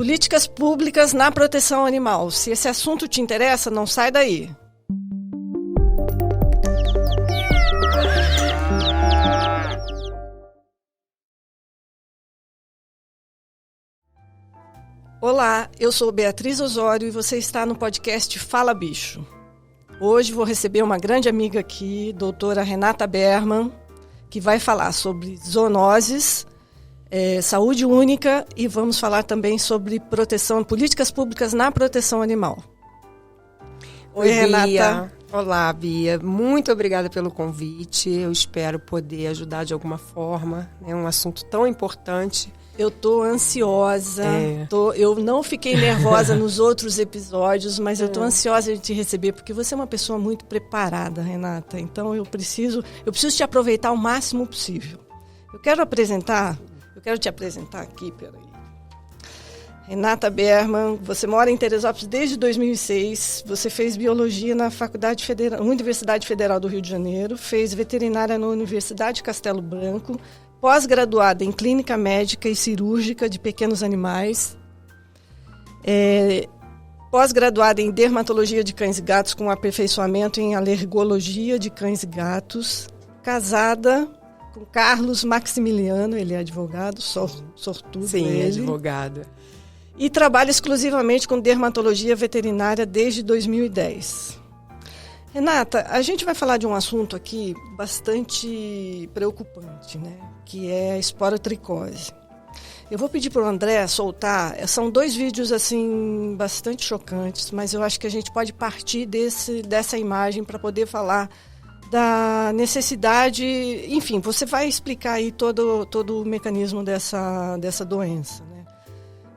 Políticas públicas na proteção animal. Se esse assunto te interessa, não sai daí. Olá, eu sou Beatriz Osório e você está no podcast Fala Bicho. Hoje vou receber uma grande amiga aqui, doutora Renata Berman, que vai falar sobre zoonoses, saúde única e vamos falar também sobre políticas públicas na proteção animal. Oi, Renata. Olá, Bia. Muito obrigada pelo convite. Eu espero poder ajudar de alguma forma. É um assunto tão importante. Eu estou ansiosa. Eu não fiquei nervosa nos outros episódios, mas eu estou ansiosa de te receber, porque você é uma pessoa muito preparada, Renata. Então eu preciso te aproveitar o máximo possível. Eu quero te apresentar aqui, peraí. Renata Berman, você mora em Teresópolis desde 2006, você fez biologia na Universidade Federal do Rio de Janeiro, fez veterinária na Universidade Castelo Branco, pós-graduada em clínica médica e cirúrgica de pequenos animais, pós-graduada em dermatologia de cães e gatos com aperfeiçoamento em alergologia de cães e gatos, casada com Carlos Maximiliano, ele é advogado, sortudo. Sim, ele. advogado. E trabalha exclusivamente com dermatologia veterinária desde 2010. Renata, a gente vai falar de um assunto aqui bastante preocupante, né? Que é a esporotricose. Eu vou pedir para o André soltar, são 2 vídeos assim bastante chocantes, mas eu acho que a gente pode partir dessa imagem para poder falar da necessidade, enfim, você vai explicar aí todo o mecanismo dessa doença, né?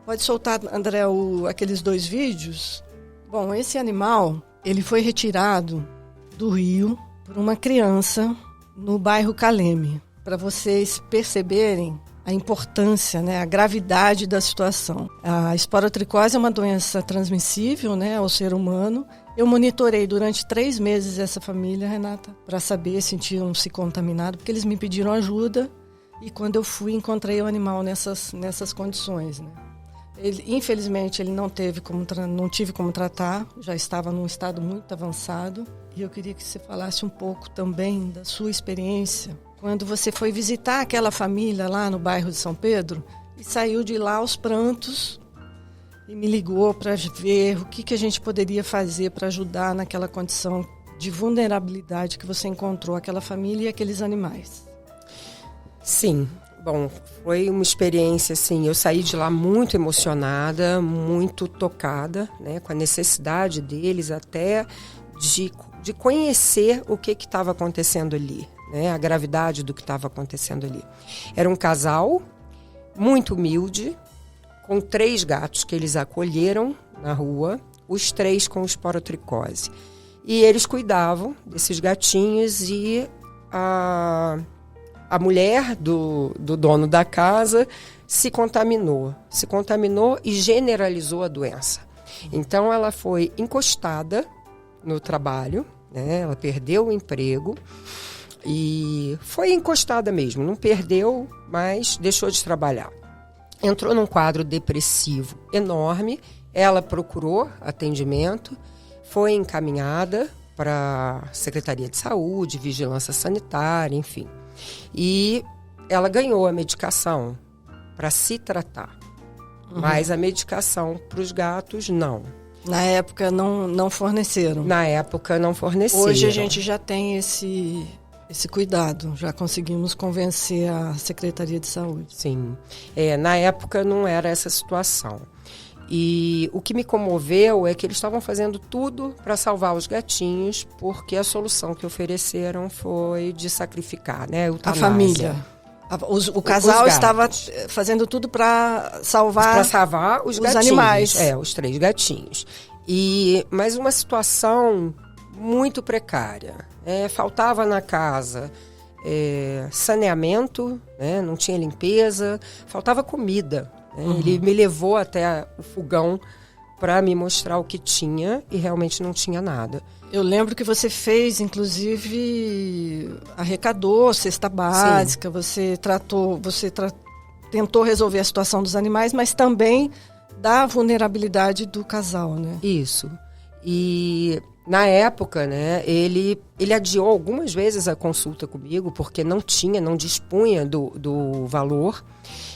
Pode soltar, André, aqueles 2 vídeos? Bom, esse animal, ele foi retirado do rio por uma criança no bairro Caleme, para vocês perceberem a importância, né, a gravidade da situação. A esporotricose é uma doença transmissível, né, ao ser humano. Eu monitorei durante 3 meses essa família, Renata, para saber se tinham se contaminado, porque eles me pediram ajuda e quando eu fui encontrei o animal nessas condições, né. Infelizmente, ele não tive como tratar, já estava num estado muito avançado. E eu queria que você falasse um pouco também da sua experiência, quando você foi visitar aquela família lá no bairro de São Pedro e saiu de lá aos prantos e me ligou para ver o que a gente poderia fazer para ajudar naquela condição de vulnerabilidade que você encontrou, aquela família e aqueles animais. Sim. Bom, foi uma experiência, assim, eu saí de lá muito emocionada, muito tocada, né, com a necessidade deles até de conhecer o que estava acontecendo ali, né, a gravidade do que estava acontecendo ali. Era um casal muito humilde, com 3 gatos que eles acolheram na rua, os 3 com esporotricose. E eles cuidavam desses gatinhos e a mulher do dono da casa se contaminou e generalizou a doença. Então, ela foi encostada no trabalho, né? Ela perdeu o emprego e foi encostada mesmo, não perdeu, mas deixou de trabalhar. Entrou num quadro depressivo enorme, ela procurou atendimento, foi encaminhada para a Secretaria de Saúde, Vigilância Sanitária, enfim. E ela ganhou a medicação para se tratar, mas a medicação para os gatos, não. Na época não forneceram? Na época não forneceram. Hoje a gente já tem esse cuidado, já conseguimos convencer a Secretaria de Saúde. Sim, na época não era essa situação. E o que me comoveu é que eles estavam fazendo tudo para salvar os gatinhos, porque a solução que ofereceram foi de sacrificar, né? A família. O casal estava fazendo tudo para salvar os gatinhos, animais. Os 3 gatinhos. Mas uma situação muito precária. Faltava na casa saneamento, né? Não tinha limpeza, faltava comida. Ele me levou até o fogão para me mostrar o que tinha e realmente não tinha nada. Eu lembro que você fez, inclusive, arrecadou cesta básica, você tentou resolver a situação dos animais, mas também da vulnerabilidade do casal, né? Isso. E na época, né, ele adiou algumas vezes a consulta comigo, porque não dispunha do valor.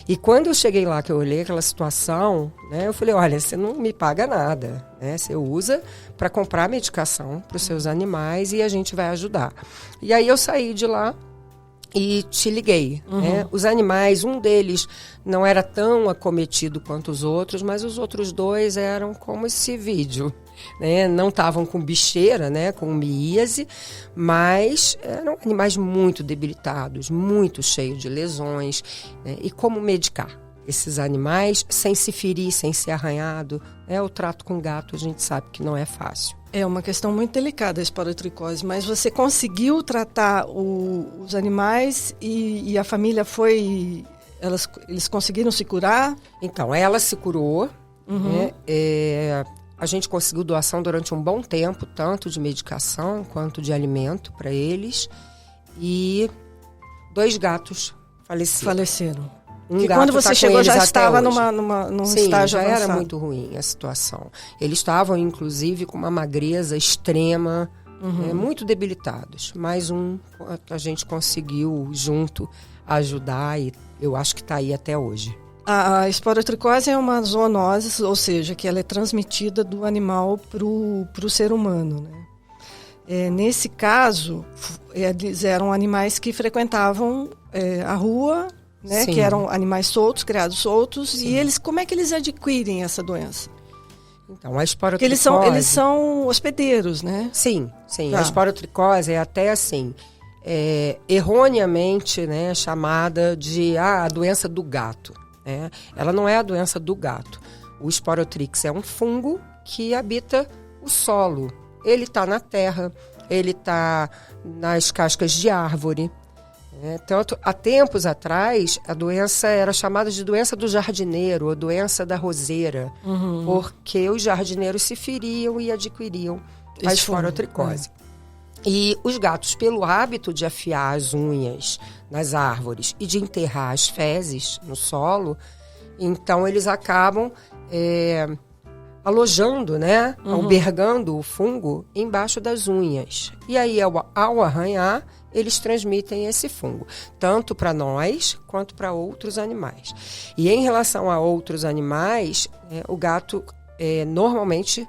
E quando eu cheguei lá, que eu olhei aquela situação, né, eu falei, olha, você não me paga nada, né? Você usa para comprar medicação para os seus animais e a gente vai ajudar. E aí eu saí de lá e te liguei. Né? Os animais, um deles não era tão acometido quanto os outros, mas os outros dois eram como esse vídeo. Né? Não estavam com bicheira, né? Com miíase, mas eram animais muito debilitados, muito cheios de lesões. Né? E como medicar esses animais sem se ferir, sem ser arranhado? O trato com gato a gente sabe que não é fácil. É uma questão muito delicada a esporotricose, mas você conseguiu tratar os animais e a família foi... Eles conseguiram se curar? Então, ela se curou, né? A gente conseguiu doação durante um bom tempo, tanto de medicação quanto de alimento para eles. E 2 gatos faleceram. Porque quando você chegou já estava num estágio avançado. Era muito ruim a situação. Eles estavam, inclusive, com uma magreza extrema, muito debilitados. Mais um a gente conseguiu, junto, ajudar e eu acho que está aí até hoje. A esporotricose é uma zoonose, ou seja, que ela é transmitida do animal para o ser humano. Né? Nesse caso, eles eram animais que frequentavam a rua, né? Que eram animais soltos, criados soltos. Sim. E eles, como é que eles adquirem essa doença? Então, a esporotricose... Eles são hospedeiros, né? Sim. Tá. A esporotricose é até assim... erroneamente, né, chamada de a doença do gato. Né? Ela não é a doença do gato. O Sporotrix é um fungo que habita o solo. Ele está na terra, ele está nas cascas de árvore. Tanto, há tempos atrás, a doença era chamada de doença do jardineiro, ou doença da roseira, porque os jardineiros se feriam e adquiriam a esporotricose. E os gatos, pelo hábito de afiar as unhas nas árvores e de enterrar as fezes no solo, então eles acabam alojando, né, albergando o fungo embaixo das unhas. E aí, ao arranhar, eles transmitem esse fungo, tanto para nós quanto para outros animais. E em relação a outros animais, o gato normalmente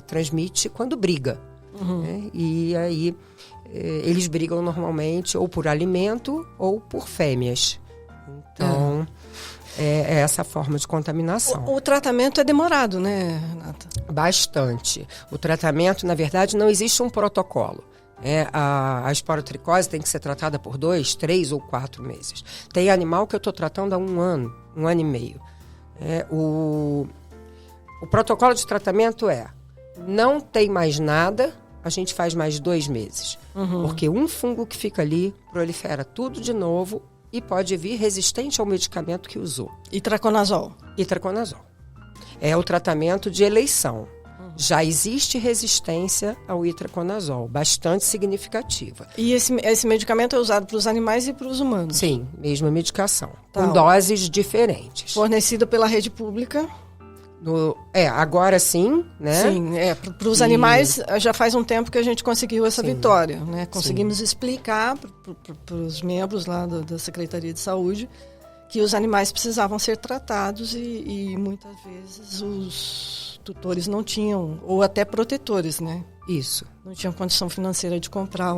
transmite quando briga. E aí eles brigam normalmente ou por alimento ou por fêmeas. Então é essa forma de contaminação. O tratamento é demorado, né, Renata? Bastante. O tratamento, na verdade, não existe um protocolo. A esporotricose tem que ser tratada por 2, 3 ou 4 meses. Tem animal que eu estou tratando há 1 ano, 1 ano e meio. O protocolo de tratamento não tem mais nada, a gente faz mais 2 meses. Porque um fungo que fica ali prolifera tudo de novo e pode vir resistente ao medicamento que usou. Itraconazol. É o tratamento de eleição. Já existe resistência ao itraconazol, bastante significativa. E esse medicamento é usado para os animais e para os humanos? Sim, mesma medicação, com doses diferentes. Fornecida pela rede pública? Agora sim, né? Sim, para os animais já faz um tempo que a gente conseguiu essa vitória, né? Conseguimos explicar para os membros lá da Secretaria de Saúde que os animais precisavam ser tratados e muitas vezes os tutores não tinham, ou até protetores, né? Isso. Não tinham condição financeira de comprar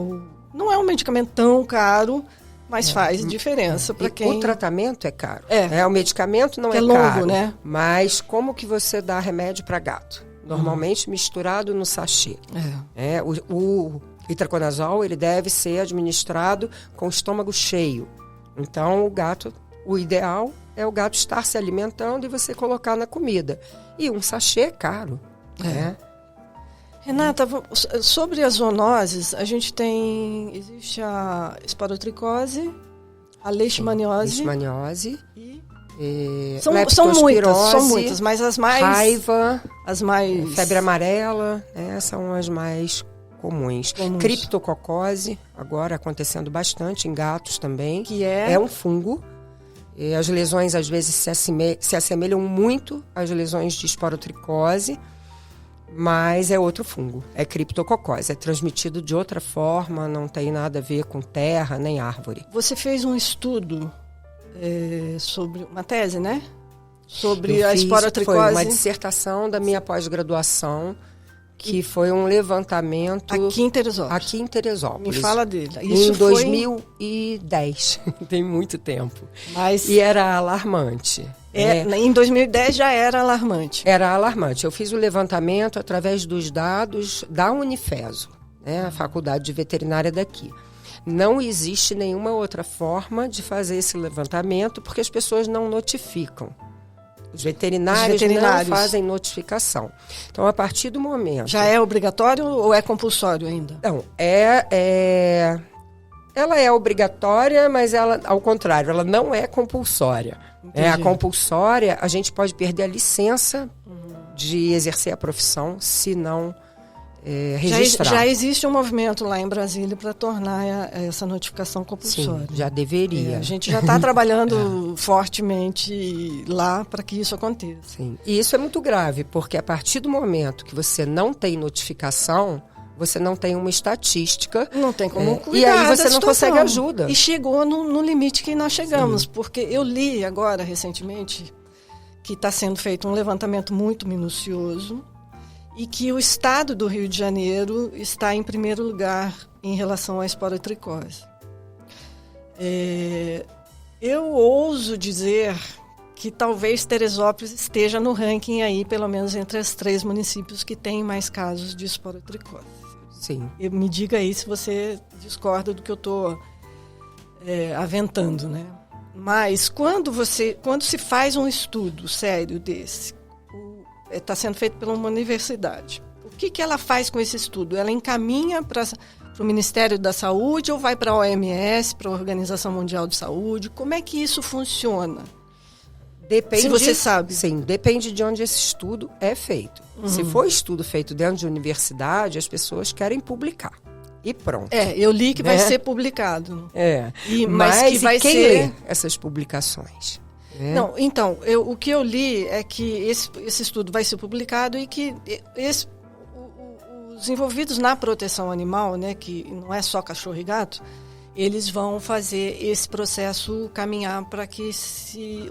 Não é um medicamento tão caro, mas faz diferença para quem... O tratamento é caro. O medicamento não é longo, caro. Né? Mas como que você dá remédio para gato? Normalmente misturado no sachê. O itraconazol, ele deve ser administrado com o estômago cheio. Então, o ideal é o gato estar se alimentando e você colocar na comida. E um sachê é caro. Renata, sobre as zoonoses, a gente existe a esporotricose, a leishmaniose. São muitas, mas as mais... Raiva, mais... febre amarela, são as mais comuns. Criptococose, agora acontecendo bastante em gatos também. Que é um fungo. As lesões, às vezes, se assemelham muito às lesões de esporotricose, mas é outro fungo, é criptococose, é transmitido de outra forma, não tem nada a ver com terra nem árvore. Você fez um estudo sobre uma tese, né? Sobre a esporotricose. Foi uma dissertação da minha pós-graduação, que foi um levantamento... Aqui em Teresópolis. Aqui em Teresópolis. Me fala dele. Isso em 2010, tem muito tempo. E era alarmante. Em 2010 já era alarmante. Era alarmante. Eu fiz o levantamento através dos dados da Unifeso, né, a faculdade de veterinária daqui. Não existe nenhuma outra forma de fazer esse levantamento, porque as pessoas não notificam. Os veterinários não fazem notificação. Então, a partir do momento... Já é obrigatório ou é compulsório ainda? Não, ela é obrigatória, mas ela, ao contrário, ela não é compulsória. A compulsória, a gente pode perder a licença de exercer a profissão se não registrar. Já existe um movimento lá em Brasília para tornar essa notificação compulsória. Sim, já deveria. A gente já está trabalhando fortemente lá para que isso aconteça. Sim. E isso é muito grave, porque a partir do momento que você não tem notificação, você não tem uma estatística. Não tem como cuidar. E aí você não consegue ajuda. E chegou no limite que nós chegamos. Sim. Porque eu li agora, recentemente, que está sendo feito um levantamento muito minucioso e que o estado do Rio de Janeiro está em primeiro lugar em relação à esporotricose. Eu ouso dizer que talvez Teresópolis esteja no ranking aí, pelo menos entre os 3 municípios que têm mais casos de esporotricose. Sim. Me diga aí se você discorda do que eu estou aventando, né? Mas quando se faz um estudo sério desse, está sendo feito por uma universidade, o que ela faz com esse estudo? Ela encaminha para o Ministério da Saúde ou vai para a OMS, para a Organização Mundial de Saúde? Como é que isso funciona? Depende, se você sabe. Sim, depende de onde esse estudo é feito. Se for estudo feito dentro de universidade, as pessoas querem publicar. E pronto. Eu li que vai ser publicado. Mas que vai quem lê essas publicações? Não, então, o que eu li é que esse estudo vai ser publicado e que os envolvidos na proteção animal, né, que não é só cachorro e gato, eles vão fazer esse processo caminhar para que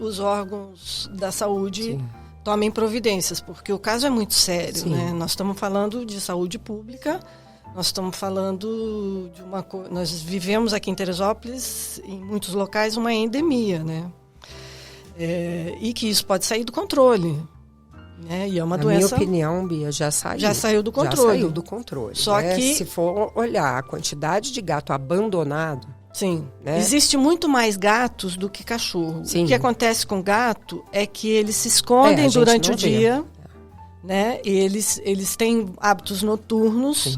os órgãos da saúde tomem providências, porque o caso é muito sério, né? Nós estamos falando de saúde pública, nós estamos falando de nós vivemos aqui em Teresópolis, em muitos locais, uma endemia, né? E que isso pode sair do controle. Né? E é uma doença... Na minha opinião, Bia, já saiu. Já saiu do controle. Já saiu do controle. Só que... Se for olhar a quantidade de gato abandonado... Sim. Né? Existe muito mais gatos do que cachorro. Sim. O que acontece com gato é que eles se escondem durante o dia. Né? Eles têm hábitos noturnos. Sim.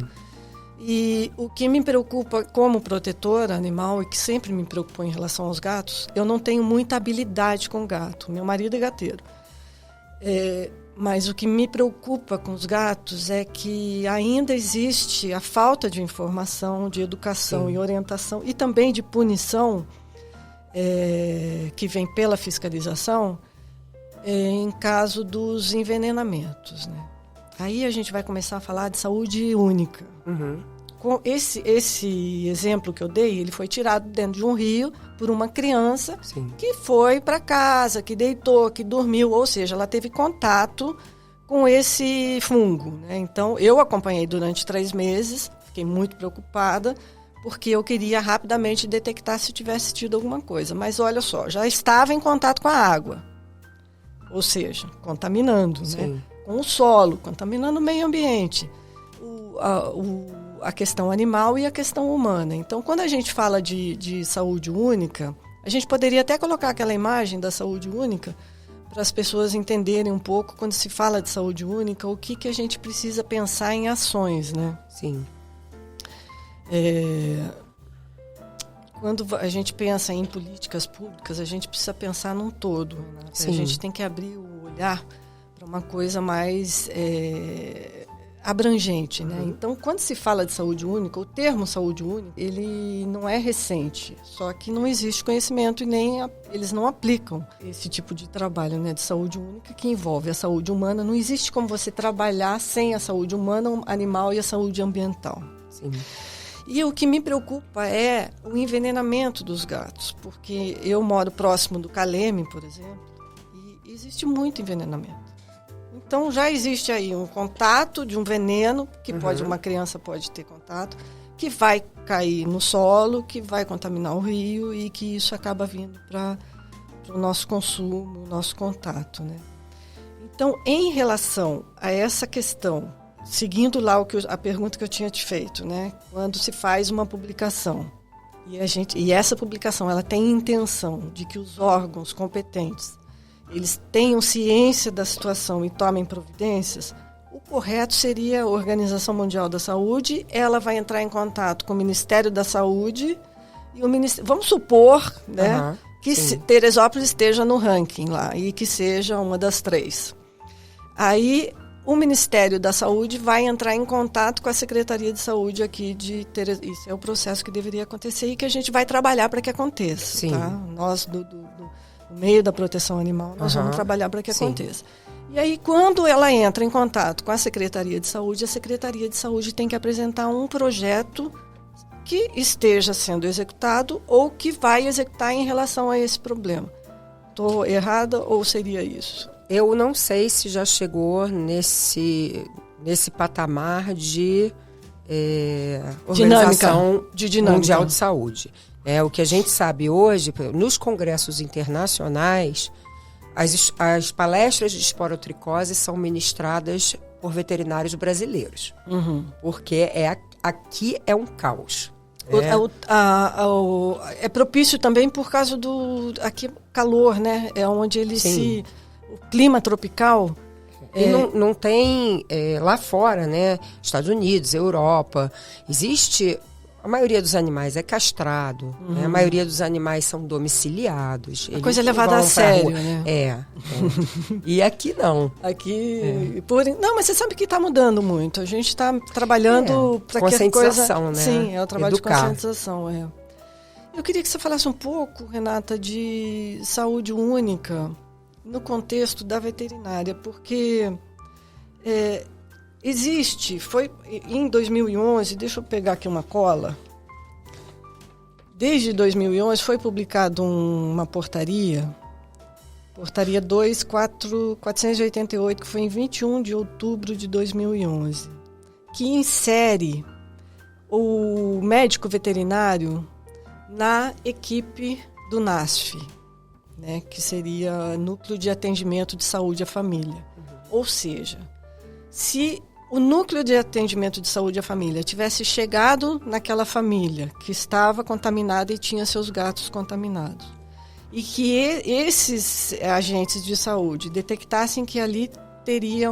E o que me preocupa como protetora animal, e que sempre me preocupou em relação aos gatos, eu não tenho muita habilidade com gato. Meu marido é gateiro. Mas o que me preocupa com os gatos é que ainda existe a falta de informação, de educação e orientação, e também de punição, que vem pela fiscalização, em caso dos envenenamentos. Né? Aí a gente vai começar a falar de saúde única. Com esse exemplo que eu dei, ele foi tirado dentro de um rio por uma criança que foi para casa, que deitou, que dormiu, ou seja, ela teve contato com esse fungo. Né? Então, eu acompanhei durante 3 meses, fiquei muito preocupada, porque eu queria rapidamente detectar se tivesse tido alguma coisa. Mas olha só, já estava em contato com a água, ou seja, contaminando, né? Com o solo, contaminando o meio ambiente. A questão animal e a questão humana. Então, quando a gente fala de saúde única, a gente poderia até colocar aquela imagem da saúde única para as pessoas entenderem um pouco, quando se fala de saúde única, o que a gente precisa pensar em ações, né? Sim. Quando a gente pensa em políticas públicas, a gente precisa pensar num todo. Né? A gente tem que abrir o olhar para uma coisa mais... abrangente, né? Então, quando se fala de saúde única, o termo saúde única, ele não é recente, só que não existe conhecimento e nem eles não aplicam esse tipo de trabalho, né, de saúde única que envolve a saúde humana. Não existe como você trabalhar sem a saúde humana, animal e a saúde ambiental. Sim. E o que me preocupa é o envenenamento dos gatos, porque eu moro próximo do Caleme, por exemplo, e existe muito envenenamento. Então, já existe aí um contato de um veneno, que uma criança pode ter contato, que vai cair no solo, que vai contaminar o rio e que isso acaba vindo para o nosso consumo, o nosso contato, né? Então, em relação a essa questão, seguindo lá a pergunta que eu tinha te feito, né? Quando se faz uma publicação e essa publicação ela tem intenção de que os órgãos competentes eles tenham ciência da situação e tomem providências, o correto seria a Organização Mundial da Saúde, ela vai entrar em contato com o Ministério da Saúde e o Ministério, vamos supor, né, que Teresópolis esteja no ranking lá e que seja uma das 3. Aí o Ministério da Saúde vai entrar em contato com a Secretaria de Saúde aqui de Teresópolis. Isso é o processo que deveria acontecer e que a gente vai trabalhar para que aconteça. Sim. Tá? Nós no meio da proteção animal, nós vamos trabalhar para que aconteça. E aí, quando ela entra em contato com a Secretaria de Saúde, a Secretaria de Saúde tem que apresentar um projeto que esteja sendo executado ou que vai executar em relação a esse problema. Estou errada ou seria isso? Eu não sei se já chegou nesse patamar de Organização Mundial de Saúde. O que a gente sabe hoje, nos congressos internacionais, as palestras de esporotricose são ministradas por veterinários brasileiros. Porque aqui é um caos. É propício também por causa do calor, né? É onde o clima tropical. E não tem lá fora, né? Estados Unidos, Europa, existe. A maioria dos animais é castrado, né? A maioria dos animais são domiciliados. A coisa é levada a sério, né? E aqui não. Não, mas você sabe que está mudando muito. A gente está trabalhando para que a coisa... Né? Sim, é o trabalho de conscientização. Eu queria que você falasse um pouco, Renata, de saúde única no contexto da veterinária, porque... foi em 2011, deixa eu pegar aqui uma cola. Desde 2011 foi publicado uma portaria 488, que foi em 21 de outubro de 2011, que insere o médico veterinário na equipe do NASF, né, que seria Núcleo de Atendimento de Saúde à Família. Ou seja, se o Núcleo de Atendimento de Saúde à Família tivesse chegado naquela família que estava contaminada e tinha seus gatos contaminados, e que esses agentes de saúde detectassem que ali teria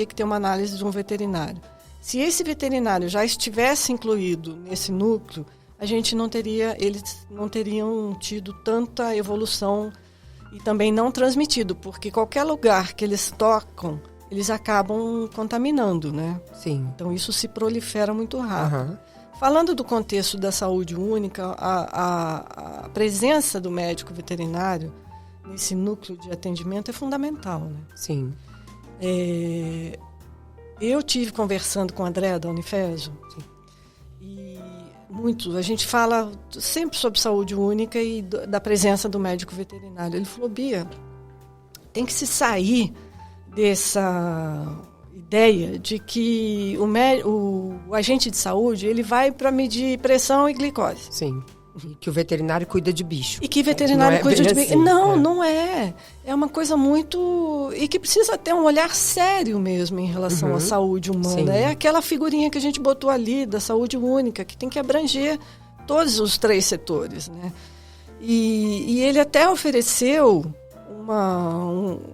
que ter uma análise de um veterinário. Se esse veterinário já estivesse incluído nesse núcleo, eles não teriam tido tanta evolução e também não transmitido, porque qualquer lugar que eles tocam, eles acabam contaminando, né? Sim. Então, isso se prolifera muito rápido. Falando do contexto da saúde única, a presença do médico veterinário nesse núcleo de atendimento é fundamental, né? Sim. Eu tive conversando com o André da Unifeso, e a gente fala sempre sobre saúde única e da presença do médico veterinário. Ele falou, Bia, tem que se sair dessa ideia de que o agente de saúde ele vai para medir pressão e glicose. Sim. E que o veterinário cuida de bicho. E que veterinário cuida de bicho. Não é. É uma coisa muito... E que precisa ter um olhar sério mesmo em relação à saúde humana. Sim. É aquela figurinha que a gente botou ali da saúde única, que tem que abranger todos os 3 setores, né? E ele até ofereceu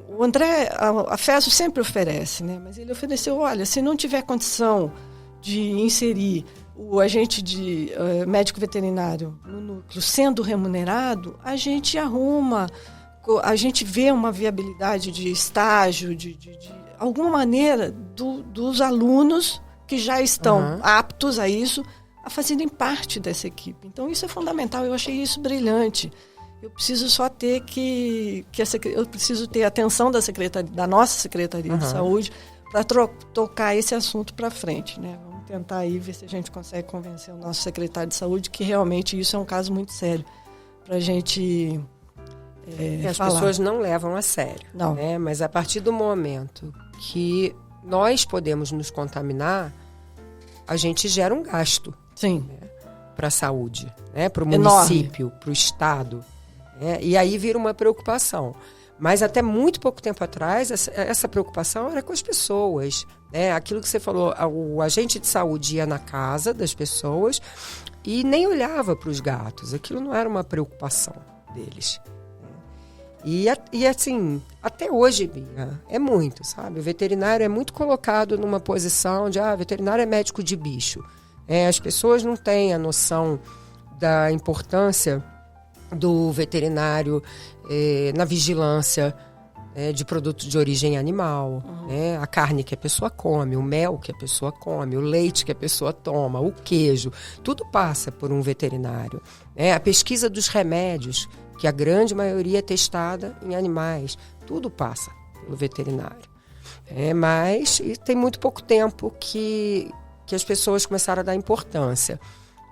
o André, a FESO sempre oferece, né? Mas ele ofereceu, olha, se não tiver condição de inserir o agente de médico veterinário no núcleo sendo remunerado, a gente arruma, a gente vê uma viabilidade de estágio, de alguma maneira dos alunos que já estão aptos a isso, a fazerem parte dessa equipe. Então, isso é fundamental. Eu achei isso brilhante. Eu preciso só ter eu preciso ter a atenção da nossa Secretaria de Saúde para tocar esse assunto para frente, né? Vamos tentar aí ver se a gente consegue convencer o nosso secretário de Saúde que realmente isso é um caso muito sério para a gente as falar. Pessoas não levam a sério. Não. Né? Mas a partir do momento que nós podemos nos contaminar, a gente gera um gasto. Sim. Né? Para a saúde, né? Para o município, para o estado. Né? E aí vira uma preocupação. Mas até muito pouco tempo atrás, essa preocupação era com as pessoas. Né? Aquilo que você falou, o agente de saúde ia na casa das pessoas e nem olhava para os gatos. Aquilo não era uma preocupação deles. E assim, até hoje, Bia, é muito, sabe? O veterinário é muito colocado numa posição de, veterinário é médico de bicho. As pessoas não têm a noção da importância do veterinário na vigilância de produtos de origem animal, né? A carne que a pessoa come, o mel que a pessoa come, o leite que a pessoa toma, o queijo, tudo passa por um veterinário. A pesquisa dos remédios, que a grande maioria é testada em animais, tudo passa pelo veterinário. Mas tem muito pouco tempo que as pessoas começaram a dar importância.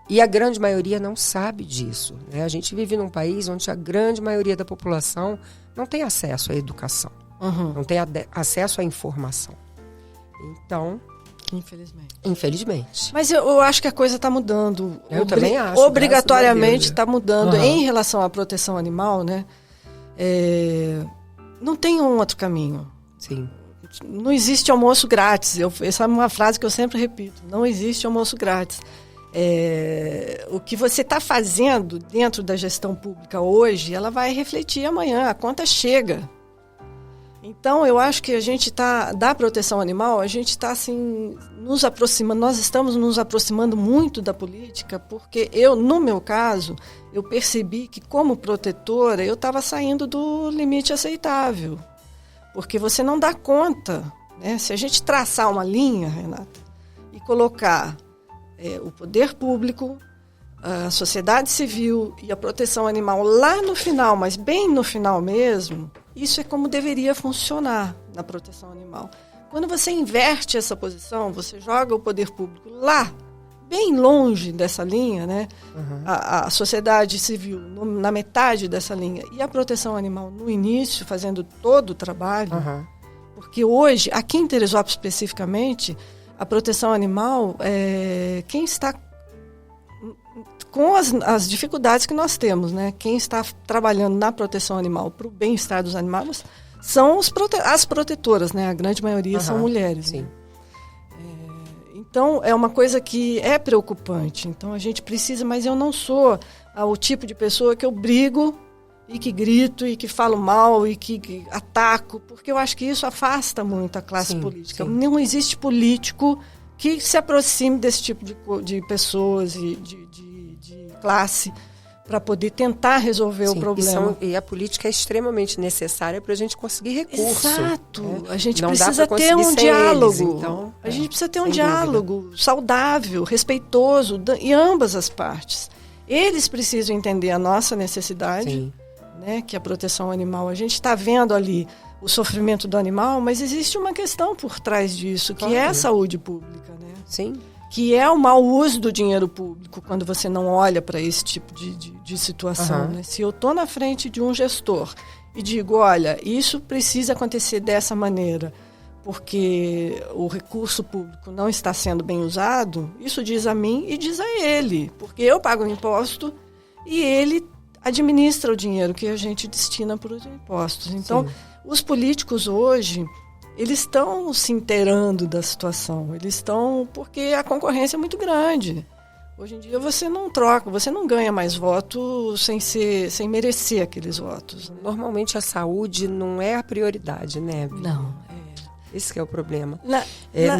E a grande maioria não sabe disso. Né? A gente vive num país onde a grande maioria da população não tem acesso à educação, não tem acesso à informação. Então, infelizmente. Mas eu acho que a coisa está mudando. Eu também acho. Obrigatoriamente está mudando em relação à proteção animal, né? Não tem um outro caminho. Sim. Não existe almoço grátis. Essa é uma frase que eu sempre repito. Não existe almoço grátis. O que você está fazendo dentro da gestão pública hoje, ela vai refletir amanhã. A conta chega. Então, eu acho que a gente está, da proteção animal, a gente está assim, nos aproximando, nós estamos nos aproximando muito da política, porque no meu caso, eu percebi que como protetora, eu estava saindo do limite aceitável. Porque você não dá conta, né? Se a gente traçar uma linha, Renata, e colocar o poder público, a sociedade civil e a proteção animal lá no final, mas bem no final mesmo, isso é como deveria funcionar na proteção animal. Quando você inverte essa posição, você joga o poder público lá, bem longe dessa linha, né? A sociedade civil na metade dessa linha e a proteção animal no início, fazendo todo o trabalho. Porque hoje, aqui em Teresópolis especificamente, a proteção animal, quem está com as dificuldades que nós temos, né? Quem está trabalhando na proteção animal para o bem-estar dos animais são as protetoras, né? A grande maioria são mulheres. Sim. Né? Então, é uma coisa que é preocupante. Então, a gente precisa, mas eu não sou o tipo de pessoa que eu brigo e que grito e que falo mal e que ataco, porque eu acho que isso afasta muito a classe política. Não existe político que se aproxime desse tipo de pessoas e de classe para poder tentar resolver o problema. E a política é extremamente necessária para a gente conseguir recurso. Exato. Né? A gente Não precisa dá ter um diálogo. Eles, então, a gente precisa ter um diálogo saudável, respeitoso, e ambas as partes. Eles precisam entender a nossa necessidade, né, que é a proteção animal. A gente está vendo ali o sofrimento do animal, mas existe uma questão por trás disso, que é a saúde pública, né? Sim. Que é o mau uso do dinheiro público quando você não olha para esse tipo de situação. Né? Se eu estou na frente de um gestor e digo, olha, isso precisa acontecer dessa maneira, porque o recurso público não está sendo bem usado, isso diz a mim e diz a ele, porque eu pago o imposto e ele administra o dinheiro que a gente destina para os impostos. Então, os políticos hoje, eles estão se inteirando da situação. Eles estão... Porque a concorrência é muito grande. Hoje em dia você não troca, você não ganha mais voto sem merecer aqueles votos. Né? Normalmente a saúde não é a prioridade, né, Bia? Não. Esse que é o problema.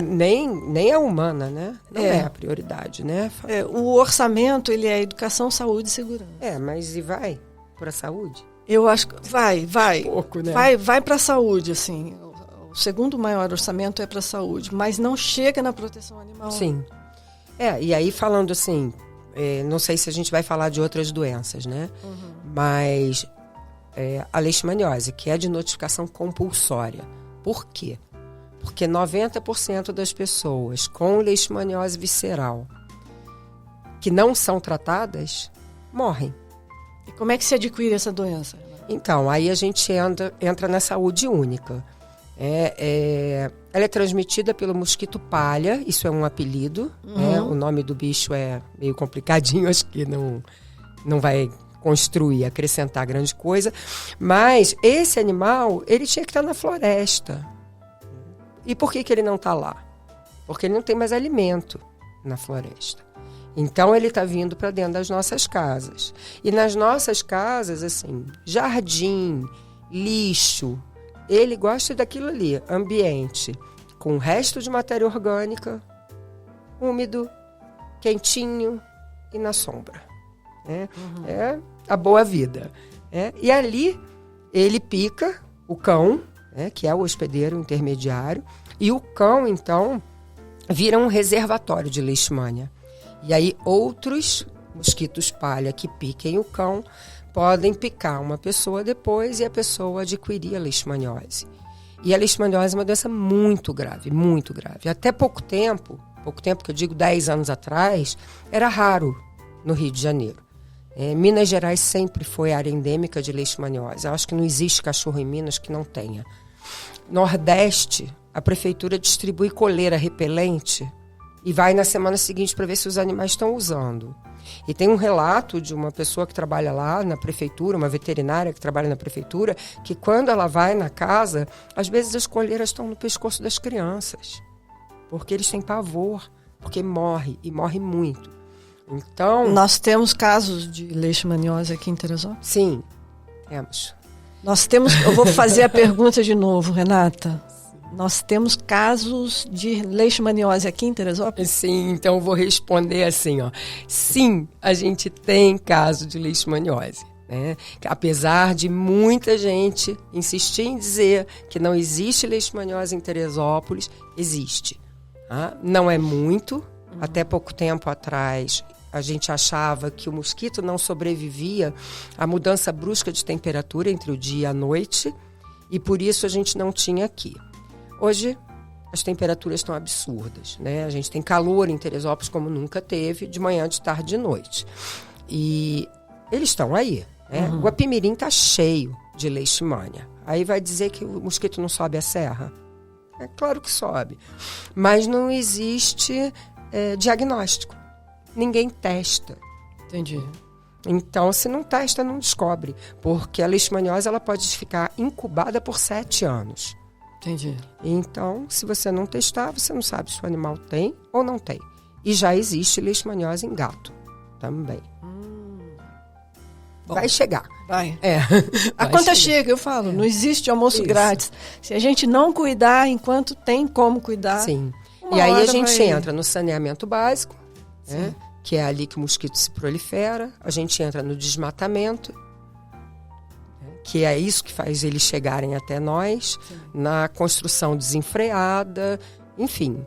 Nem a humana, né? Não é a prioridade, né? O orçamento, ele é educação, saúde e segurança. Mas e vai para a saúde? Eu acho que vai. Pouco, né? Vai para a saúde, assim. o segundo maior orçamento é para a saúde, mas não chega na proteção animal. Sim. E aí falando assim, não sei se a gente vai falar de outras doenças, né? Mas a leishmaniose, que é de notificação compulsória. Por quê? Porque 90% das pessoas com leishmaniose visceral que não são tratadas, morrem. E como é que se adquire essa doença? Então, aí a gente entra na saúde única. Ela é transmitida pelo mosquito palha, isso é um apelido. O nome do bicho é meio complicadinho, acho que não vai construir, acrescentar grande coisa. Mas esse animal, ele tinha que estar na floresta. E por que ele não está lá? Porque ele não tem mais alimento na floresta. Então, ele está vindo para dentro das nossas casas. E nas nossas casas, assim, jardim, lixo, ele gosta daquilo ali, ambiente, com resto de matéria orgânica, úmido, quentinho e na sombra. É a boa vida. E ali, ele pica o cão, que é o hospedeiro intermediário, e o cão, então, vira um reservatório de leishmania. E aí outros mosquitos palha que piquem o cão podem picar uma pessoa depois e a pessoa adquirir a leishmaniose. E a leishmaniose é uma doença muito grave, muito grave. Até pouco tempo que eu digo 10 anos atrás, era raro no Rio de Janeiro. Minas Gerais sempre foi área endêmica de leishmaniose. Eu acho que não existe cachorro em Minas que não tenha. Nordeste, a prefeitura distribui coleira repelente e vai na semana seguinte para ver se os animais estão usando. E tem um relato de uma pessoa que trabalha lá na prefeitura, uma veterinária que trabalha na prefeitura, que quando ela vai na casa, às vezes as coleiras estão no pescoço das crianças, porque eles têm pavor, porque morre, e morre muito. Então... Nós temos casos de leishmaniose aqui em Teresópolis? Sim, temos. Nós temos... Eu vou fazer a pergunta de novo, Renata. Nós temos casos de leishmaniose aqui em Teresópolis? Sim, então eu vou responder assim, Sim, a gente tem caso de leishmaniose. Apesar de muita gente insistir em dizer que não existe leishmaniose em Teresópolis, existe. Não é muito. Até pouco tempo atrás, a gente achava que o mosquito não sobrevivia à mudança brusca de temperatura entre o dia e a noite, e por isso a gente não tinha aqui. Hoje, as temperaturas estão absurdas, A gente tem calor em Teresópolis como nunca teve, de manhã, de tarde, de noite. E eles estão aí, O Guapimirim está cheio de leishmania. Aí vai dizer que o mosquito não sobe a serra? É claro que sobe. Mas não existe diagnóstico. Ninguém testa. Entendi. Então, se não testa, não descobre. Porque a leishmaniose ela pode ficar incubada por 7 anos. Entendi. Então, se você não testar, você não sabe se o animal tem ou não tem. E já existe leishmaniose em gato também. Bom, vai chegar. Vai. A Vai conta chegar. chega, eu falo. Não existe almoço Isso. grátis. Se a gente não cuidar enquanto tem como cuidar... Sim. uma E aí hora a gente vai... entra no saneamento básico, que é ali que o mosquito se prolifera. A gente entra no desmatamento, que é isso que faz eles chegarem até nós, na construção desenfreada, enfim,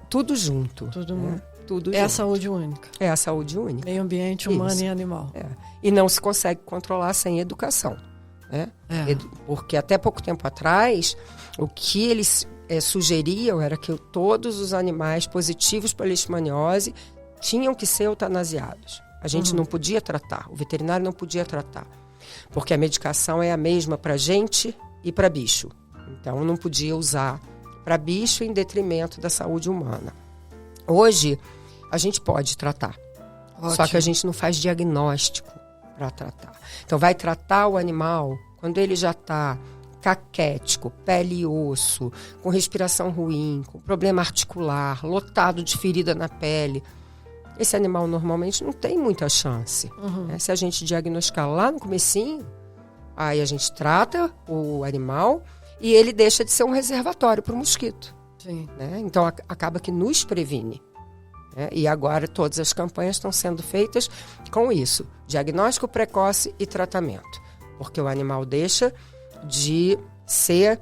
tudo junto. Tudo Tudo é junto. a saúde única. É a saúde única. Meio ambiente, humano Isso. e animal. E não se consegue controlar sem educação. Porque até pouco tempo atrás, o que eles sugeriam era que todos os animais positivos para leishmaniose tinham que ser eutanasiados. A gente não podia tratar, o veterinário não podia tratar. Porque a medicação é a mesma para gente e para bicho. Então, não podia usar para bicho em detrimento da saúde humana. Hoje, a gente pode tratar. Ótimo. Só que a gente não faz diagnóstico para tratar. Então, vai tratar o animal quando ele já está caquético, pele e osso, com respiração ruim, com problema articular, lotado de ferida na pele. Esse animal normalmente não tem muita chance. Se a gente diagnosticar lá no comecinho, aí a gente trata o animal e ele deixa de ser um reservatório para o mosquito. Sim. Então acaba que nos previne. E agora todas as campanhas estão sendo feitas com isso. Diagnóstico precoce e tratamento. Porque o animal deixa de ser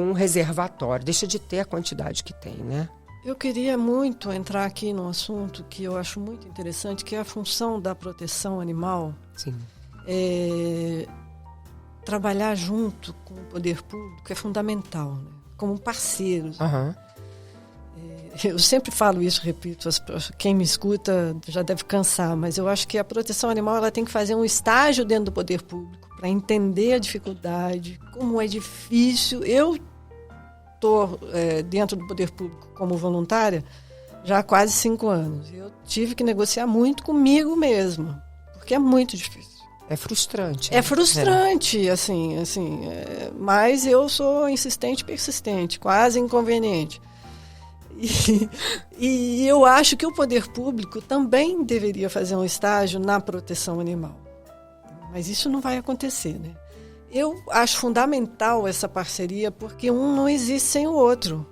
um reservatório, deixa de ter a quantidade que tem, né? Eu queria muito entrar aqui num assunto que eu acho muito interessante, que é a função da proteção animal. Sim. Trabalhar junto com o poder público é fundamental, né? Como parceiros. Uhum. Eu sempre falo isso, repito, quem me escuta já deve cansar, mas eu acho que a proteção animal ela tem que fazer um estágio dentro do poder público para entender a dificuldade, como é difícil. Eu estou dentro do poder público como voluntária já há quase 5 anos. Eu tive que negociar muito comigo mesma, porque é muito difícil. É frustrante. É frustrante, assim, mas eu sou insistente e persistente, quase inconveniente. E eu acho que o poder público também deveria fazer um estágio na proteção animal. Mas isso não vai acontecer, né? Eu acho fundamental essa parceria porque um não existe sem o outro.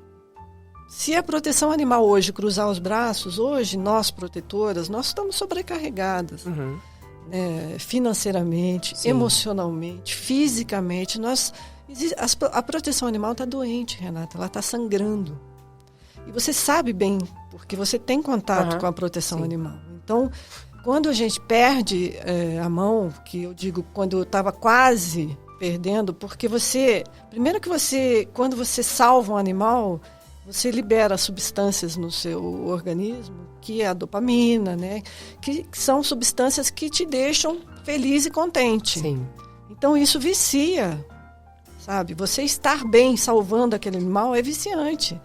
Se a proteção animal hoje cruzar os braços, hoje nós protetoras, nós estamos sobrecarregadas. Uhum. Financeiramente, Sim. emocionalmente, fisicamente. A proteção animal está doente, Renata, ela está sangrando. E você sabe bem, porque você tem contato com a proteção Sim. animal. Então, quando a gente perde a mão, que eu digo quando eu estava quase perdendo, porque primeiro que quando você salva um animal, você libera substâncias no seu organismo, que é a dopamina, né? Que são substâncias que te deixam feliz e contente. Sim. Então, isso vicia, sabe? Você estar bem salvando aquele animal é viciante.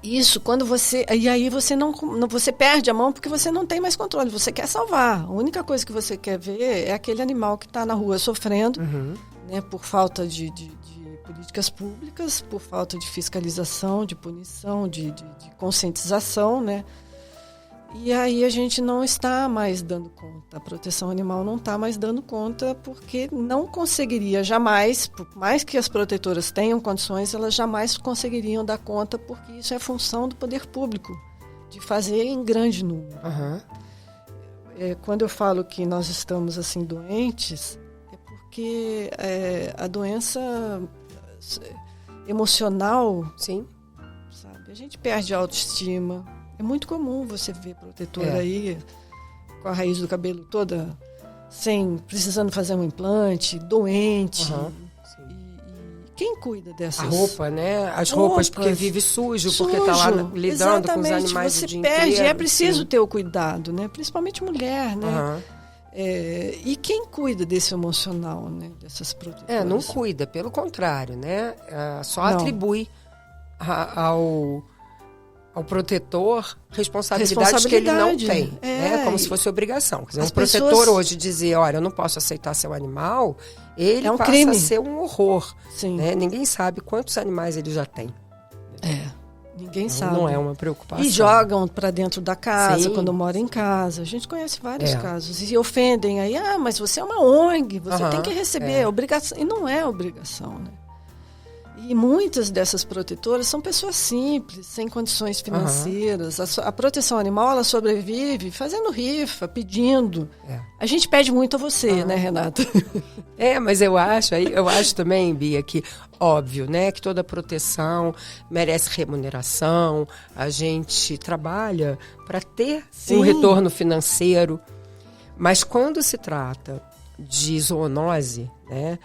E isso, quando você... E aí você perde a mão porque você não tem mais controle, você quer salvar. A única coisa que você quer ver é aquele animal que está na rua sofrendo, né, por falta de políticas públicas, por falta de fiscalização, de punição, de conscientização, né? E aí a gente não está mais dando conta, a proteção animal não está mais dando conta, porque não conseguiria jamais, por mais que as protetoras tenham condições, elas jamais conseguiriam dar conta, porque isso é função do poder público, de fazer em grande número. Quando eu falo que nós estamos assim doentes, é porque a doença emocional, Sim. sabe? A gente perde a autoestima. É muito comum você ver protetora aí com a raiz do cabelo toda precisando fazer um implante, doente. E quem cuida dessas? A roupa, né? As roupas porque vive sujo, porque está lá lidando com os animais o dia inteiro. Você perde, é preciso ter o cuidado, né? Principalmente mulher, né? E quem cuida desse emocional, né? Dessas protetoras? Não cuida, pelo contrário, né? Só atribui ao protetor responsabilidades que ele não tem, né? Como se fosse obrigação. Quer dizer, um protetor hoje dizer, olha, eu não posso aceitar seu animal, ele passa crime. A ser um horror. Sim. Né? Ninguém sabe quantos animais ele já tem. Ninguém sabe. Não é uma preocupação. E jogam para dentro da casa, Sim. quando mora em casa. A gente conhece vários casos. E ofendem aí, mas você é uma ONG, você tem que receber, obrigação. E não é obrigação, né? E muitas dessas protetoras são pessoas simples, sem condições financeiras. A proteção animal, ela sobrevive fazendo rifa, pedindo. A gente pede muito a você, né, Renata? Mas eu acho também, Bia, que óbvio, né, que toda proteção merece remuneração. A gente trabalha para ter um retorno financeiro. Mas quando se trata de zoonose, né?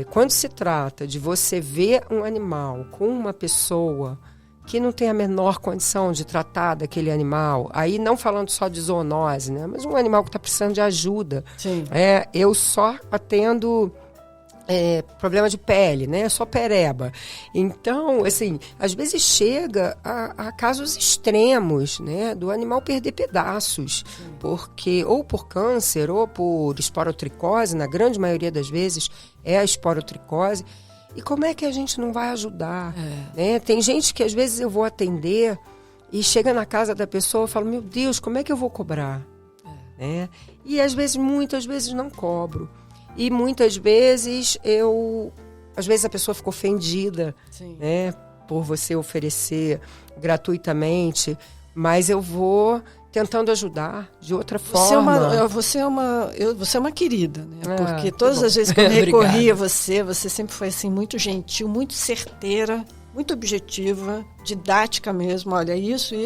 Quando se trata de você ver um animal com uma pessoa que não tem a menor condição de tratar daquele animal, aí não falando só de zoonose, né, mas um animal que está precisando de ajuda. Sim. Eu só atendo problema de pele, né, só pereba. Então, assim, às vezes chega a casos extremos, né, do animal perder pedaços, porque ou por câncer ou por esporotricose, na grande maioria das vezes é a esporotricose. E como é que a gente não vai ajudar? Né? Tem gente que às vezes eu vou atender e chega na casa da pessoa e fala, meu Deus, como é que eu vou cobrar? Né? E às vezes, muitas vezes não cobro. E muitas vezes às vezes a pessoa ficou ofendida, né, por você oferecer gratuitamente, mas eu vou tentando ajudar de outra forma. Você é uma querida, né? Porque todas as vezes que eu recorri a você sempre foi assim, muito gentil, muito certeira, muito objetiva, didática mesmo. Olha, isso e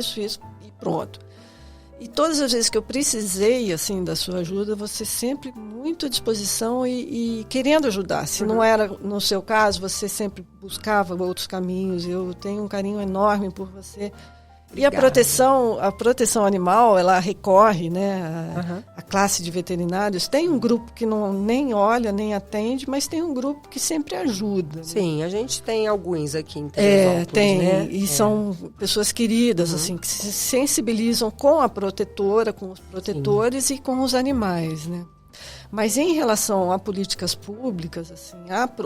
pronto. E todas as vezes que eu precisei assim da sua ajuda, você sempre muito à disposição e querendo ajudar. Se não era no seu caso, você sempre buscava outros caminhos. Eu tenho um carinho enorme por você. Obrigada. E a proteção animal, ela recorre, né, a classe de veterinários. Tem um grupo que nem olha, nem atende, mas tem um grupo que sempre ajuda. Sim, né? A gente tem alguns aqui em Teresópolis, tem, né? E são pessoas queridas, assim, que se sensibilizam com a protetora, com os protetores e com os animais, né? Mas em relação a políticas públicas, assim,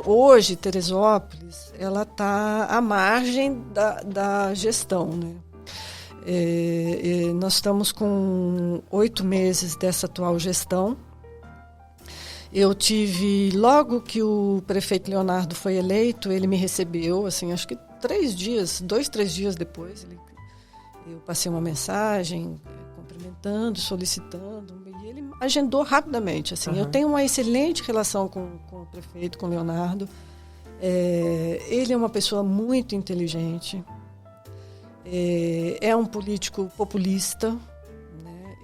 hoje Teresópolis, ela está à margem da gestão, né? Nós estamos com 8 meses dessa atual gestão. Eu tive, logo que o prefeito Leonardo foi eleito, ele me recebeu, assim, acho que 2, 3 dias depois, eu passei uma mensagem cumprimentando, solicitando, e ele agendou rapidamente. Assim, Eu tenho uma excelente relação com o prefeito, com o Leonardo. Ele é uma pessoa muito inteligente. É um político populista, né?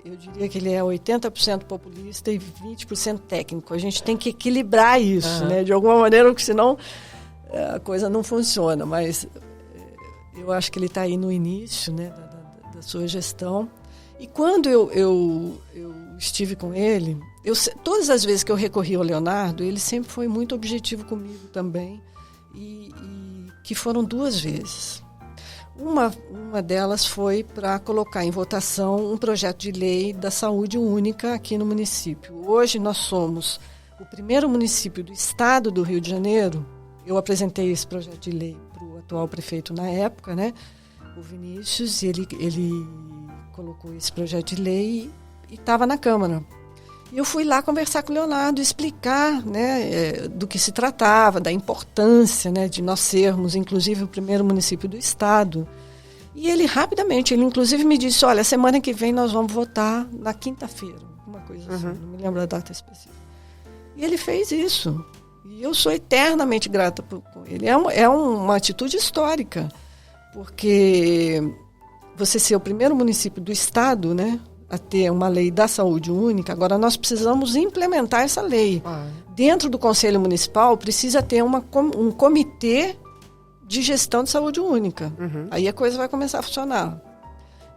Eu diria que ele é 80% populista e 20% técnico. A gente tem que equilibrar isso, né? De alguma maneira, porque senão a coisa não funciona. Mas eu acho que ele está aí no início, né, da sua gestão. E quando eu estive com ele, todas as vezes que eu recorri ao Leonardo, ele sempre foi muito objetivo comigo também, e que foram 2 vezes. Uma delas foi para colocar em votação um projeto de lei da saúde única aqui no município. Hoje nós somos o primeiro município do estado do Rio de Janeiro. Eu apresentei esse projeto de lei para o atual prefeito na época, né, o Vinícius, e ele colocou esse projeto de lei e estava na Câmara. E eu fui lá conversar com o Leonardo, explicar, né, do que se tratava, da importância, né, de nós sermos, inclusive, o primeiro município do estado. E ele rapidamente, ele inclusive me disse, olha, semana que vem nós vamos votar na quinta-feira, uma coisa assim, não me lembro a data específica. E ele fez isso. E eu sou eternamente grata com ele. É uma atitude histórica, porque você ser o primeiro município do estado, né, a ter uma lei da saúde única, agora nós precisamos implementar essa lei. Dentro do Conselho Municipal precisa ter um comitê de gestão de saúde única. Aí a coisa vai começar a funcionar.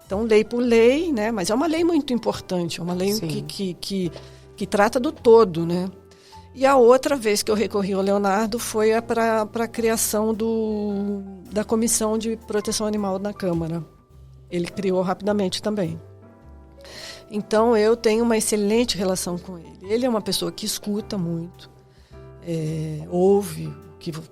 Então, lei por lei, né? Mas é uma lei muito importante, é uma lei que trata do todo, né? E a outra vez que eu recorri ao Leonardo foi para a criação da Comissão de Proteção Animal na Câmara. Ele criou rapidamente também. Então, eu tenho uma excelente relação com ele. Ele é uma pessoa que escuta muito, ouve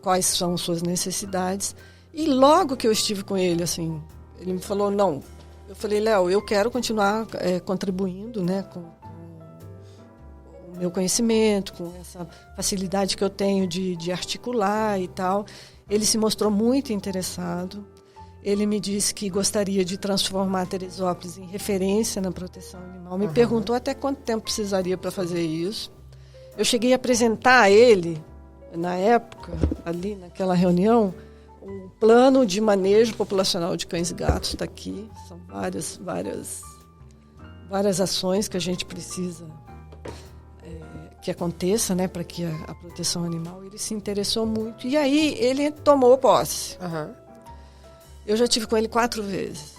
quais são suas necessidades. E logo que eu estive com ele, assim, ele me falou, não. Eu falei, Léo, eu quero continuar contribuindo, né, com o meu conhecimento, com essa facilidade que eu tenho de articular e tal. Ele se mostrou muito interessado. Ele me disse que gostaria de transformar Teresópolis em referência na proteção animal. Me perguntou até quanto tempo precisaria para fazer isso. Eu cheguei a apresentar a ele, na época, ali naquela reunião, um plano de manejo populacional de cães e gatos. Está aqui. São várias ações que a gente precisa que aconteça, né, para que a proteção animal. Ele se interessou muito. E aí ele tomou posse. Eu já tive com ele 4 vezes.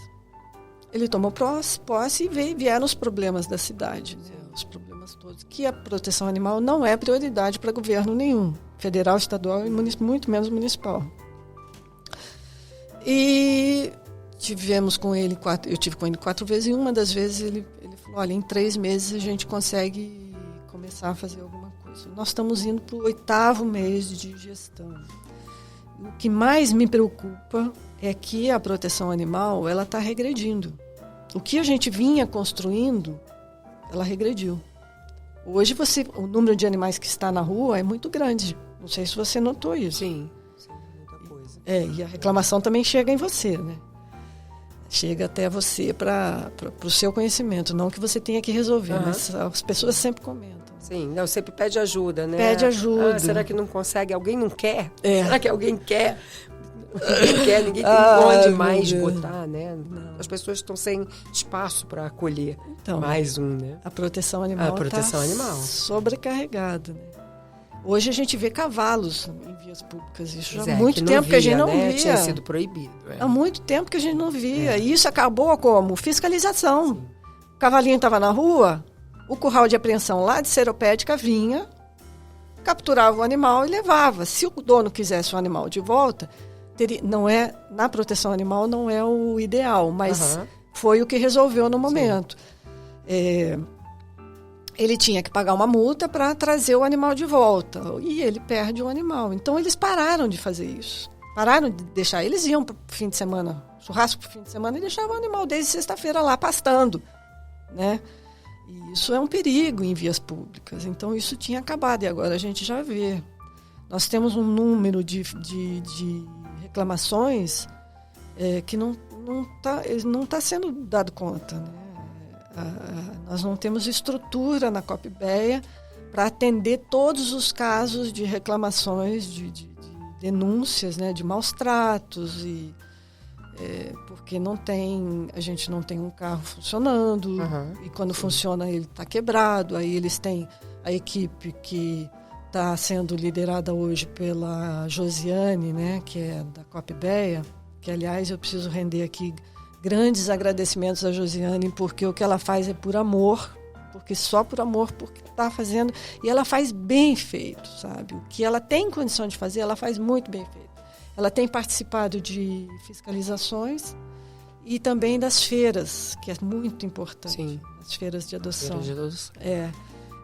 Ele tomou posse e vieram os problemas da cidade, né? Os problemas todos. Que a proteção animal não é prioridade para governo nenhum. Federal, estadual e muito menos municipal. E tivemos com ele eu tive com ele 4 vezes, e uma das vezes ele falou, olha, em 3 meses a gente consegue começar a fazer alguma coisa. Nós estamos indo para o 8º mês de gestão. O que mais me preocupa é que a proteção animal ela está regredindo. O que a gente vinha construindo, ela regrediu. Hoje o número de animais que está na rua é muito grande. Não sei se você notou isso. Sim, muita coisa. E a reclamação também chega em você, né? Chega até você para o seu conhecimento, não que você tenha que resolver, mas as pessoas sempre comentam. Sim, não, sempre pede ajuda, né? Pede ajuda. Será que não consegue? Alguém não quer? É. Será que alguém quer? Ninguém quer, ninguém tem onde mais botar, né? Não. As pessoas estão sem espaço para acolher mais um, né? A proteção animal está sobrecarregada, né? Hoje a gente vê cavalos em vias públicas. Isso já há muito tempo que a gente não via. Tinha sido proibido. Há muito tempo que a gente não via. E isso acabou como? Fiscalização. Sim. O cavalinho estava na rua, o curral de apreensão lá de Seropédica vinha, capturava o animal e levava. Se o dono quisesse o animal de volta, na proteção animal não é o ideal, mas foi o que resolveu no momento. Ele tinha que pagar uma multa para trazer o animal de volta. E ele perde o animal. Então, eles pararam de fazer isso. Pararam de deixar. Eles iam para o fim de semana, churrasco para o fim de semana, e deixavam o animal desde sexta-feira lá, pastando. Né? E isso é um perigo em vias públicas. Então, isso tinha acabado. E agora a gente já vê. Nós temos um número de reclamações que não tá sendo dado conta, né? Nós não temos estrutura na COPBEA para atender todos os casos de reclamações, de denúncias, né, de maus tratos, porque a gente não tem um carro funcionando, e quando funciona ele está quebrado, aí eles têm a equipe que está sendo liderada hoje pela Josiane, né, que é da COPBEA, que, aliás, eu preciso render aqui grandes agradecimentos à Josiane, porque o que ela faz é por amor, porque só por amor, porque está fazendo, e ela faz bem feito, sabe? O que ela tem condição de fazer, ela faz muito bem feito. Ela tem participado de fiscalizações e também das feiras, que é muito importante. Sim. As feiras de adoção.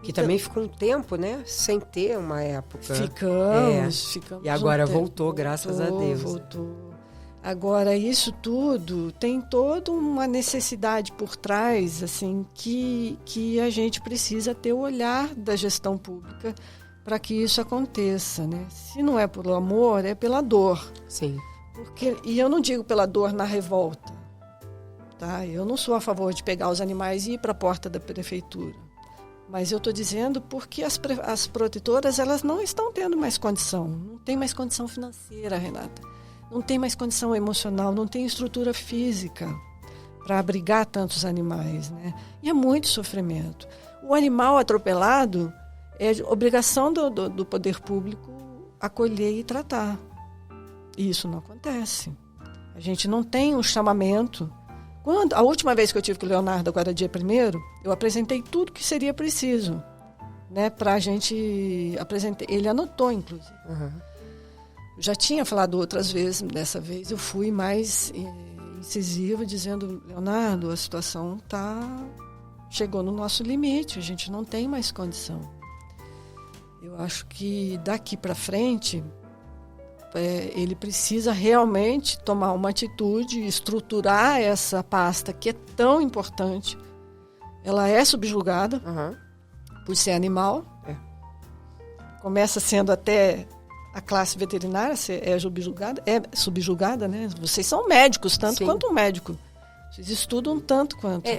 Que também ficou um tempo, né? Sem ter uma época. Ficamos. E agora voltou, graças a Deus. Voltou. Agora, isso tudo tem toda uma necessidade por trás, assim, que a gente precisa ter o olhar da gestão pública para que isso aconteça, né? Se não é pelo amor, é pela dor. Sim. E eu não digo pela dor na revolta, tá? Eu não sou a favor de pegar os animais e ir para a porta da prefeitura. Mas eu estou dizendo porque as protetoras, elas não estão tendo mais condição. Não tem mais condição financeira, Renata. Não tem mais condição emocional, não tem estrutura física para abrigar tantos animais, né? E é muito sofrimento. O animal atropelado é obrigação do poder público acolher e tratar. E isso não acontece. A gente não tem um chamamento. A última vez que eu tive com o Leonardo, agora dia 1º, eu apresentei tudo que seria preciso, né, para a gente apresentar. Ele anotou, inclusive. Já tinha falado outras vezes, dessa vez eu fui mais incisiva, dizendo, Leonardo, a situação chegou no nosso limite, a gente não tem mais condição. Eu acho que daqui para frente, ele precisa realmente tomar uma atitude, estruturar essa pasta que é tão importante. Ela é subjugada por ser animal. Começa sendo até... A classe veterinária é subjugada, né? Vocês são médicos, tanto quanto um médico. Vocês estudam tanto quanto.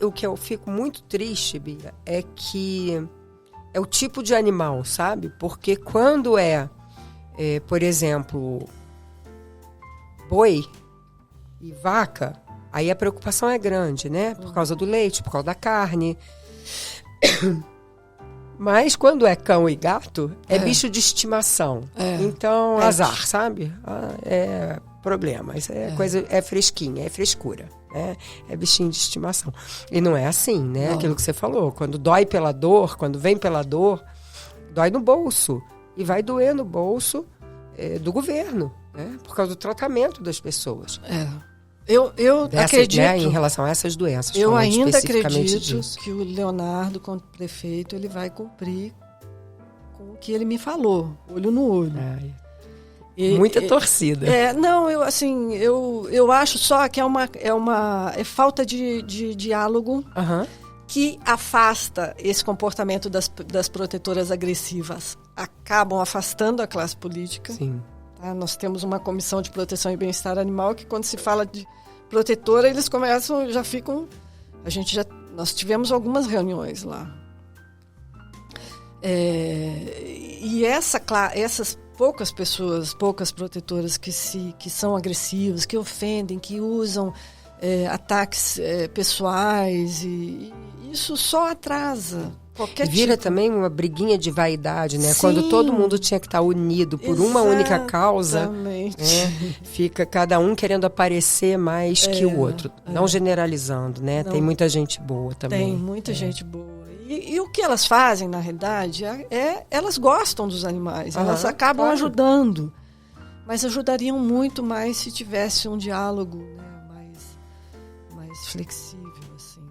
O que eu fico muito triste, Bia, é que é o tipo de animal, sabe? Porque quando por exemplo, boi e vaca, aí a preocupação é grande, né? Por causa do leite, por causa da carne. Mas quando é cão e gato, é bicho de estimação. Então, azar, sabe? É problema. Isso é fresquinha, é frescura. Né? É bichinho de estimação. E não é assim, né? Não. Aquilo que você falou. Quando dói pela dor, quando vem pela dor, dói no bolso. E vai doer no bolso do governo, né? Por causa do tratamento das pessoas. Eu acredito, né, em relação a essas doenças. Eu ainda acredito que o Leonardo, como prefeito, ele vai cumprir com o que ele me falou, olho no olho. Muita torcida. Eu acho só que é falta de diálogo que afasta esse comportamento das protetoras agressivas. Acabam afastando a classe política. Sim. Nós temos uma comissão de proteção e bem-estar animal que, quando se fala de protetora, eles começam, já ficam... Nós tivemos algumas reuniões lá. E essas poucas pessoas, poucas protetoras que são agressivas, que ofendem, que usam ataques pessoais, e isso só atrasa qualquer Vira tipo. também uma briguinha de vaidade, né? Sim. Quando todo mundo tinha que estar unido por uma única causa, Exatamente. fica cada um querendo aparecer mais que o outro. Não generalizando, né? Não. Tem muita gente boa também. Tem muita gente boa. E o que elas fazem, na realidade, elas gostam dos animais, elas acabam ajudando. Mas ajudariam muito mais se tivesse um diálogo, né, mais flexível, assim.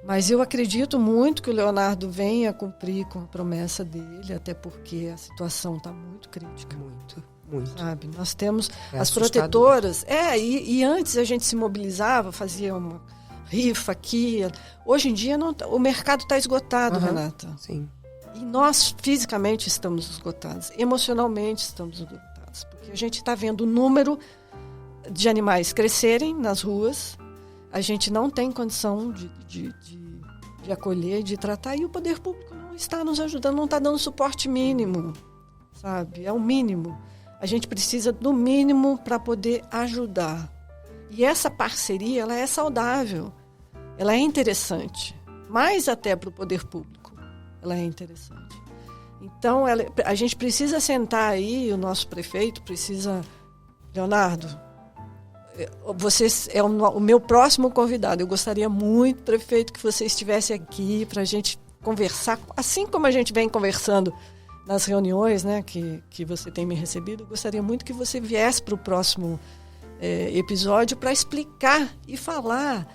Mas eu acredito muito que o Leonardo venha cumprir com a promessa dele, até porque a situação está muito crítica. Muito. Sabe? Nós temos as assustador. protetoras. E antes a gente se mobilizava, fazia uma rifa aqui. Hoje em dia o mercado está esgotado, Renata. Sim. E nós fisicamente estamos esgotados, emocionalmente estamos esgotados, porque a gente está vendo o número de animais crescerem nas ruas, a gente não tem condição de acolher, de tratar, e o poder público não está nos ajudando, não está dando suporte mínimo, sabe? É o mínimo. A gente precisa do mínimo para poder ajudar. E essa parceria, ela é saudável, ela é interessante, mais até para o poder público, ela é interessante. Então, a gente precisa sentar aí, o nosso prefeito precisa... Leonardo, você é o meu próximo convidado. Eu gostaria muito, prefeito, que você estivesse aqui para a gente conversar, assim como a gente vem conversando nas reuniões, né, que você tem me recebido. Eu gostaria muito que você viesse para o próximo episódio para explicar e falar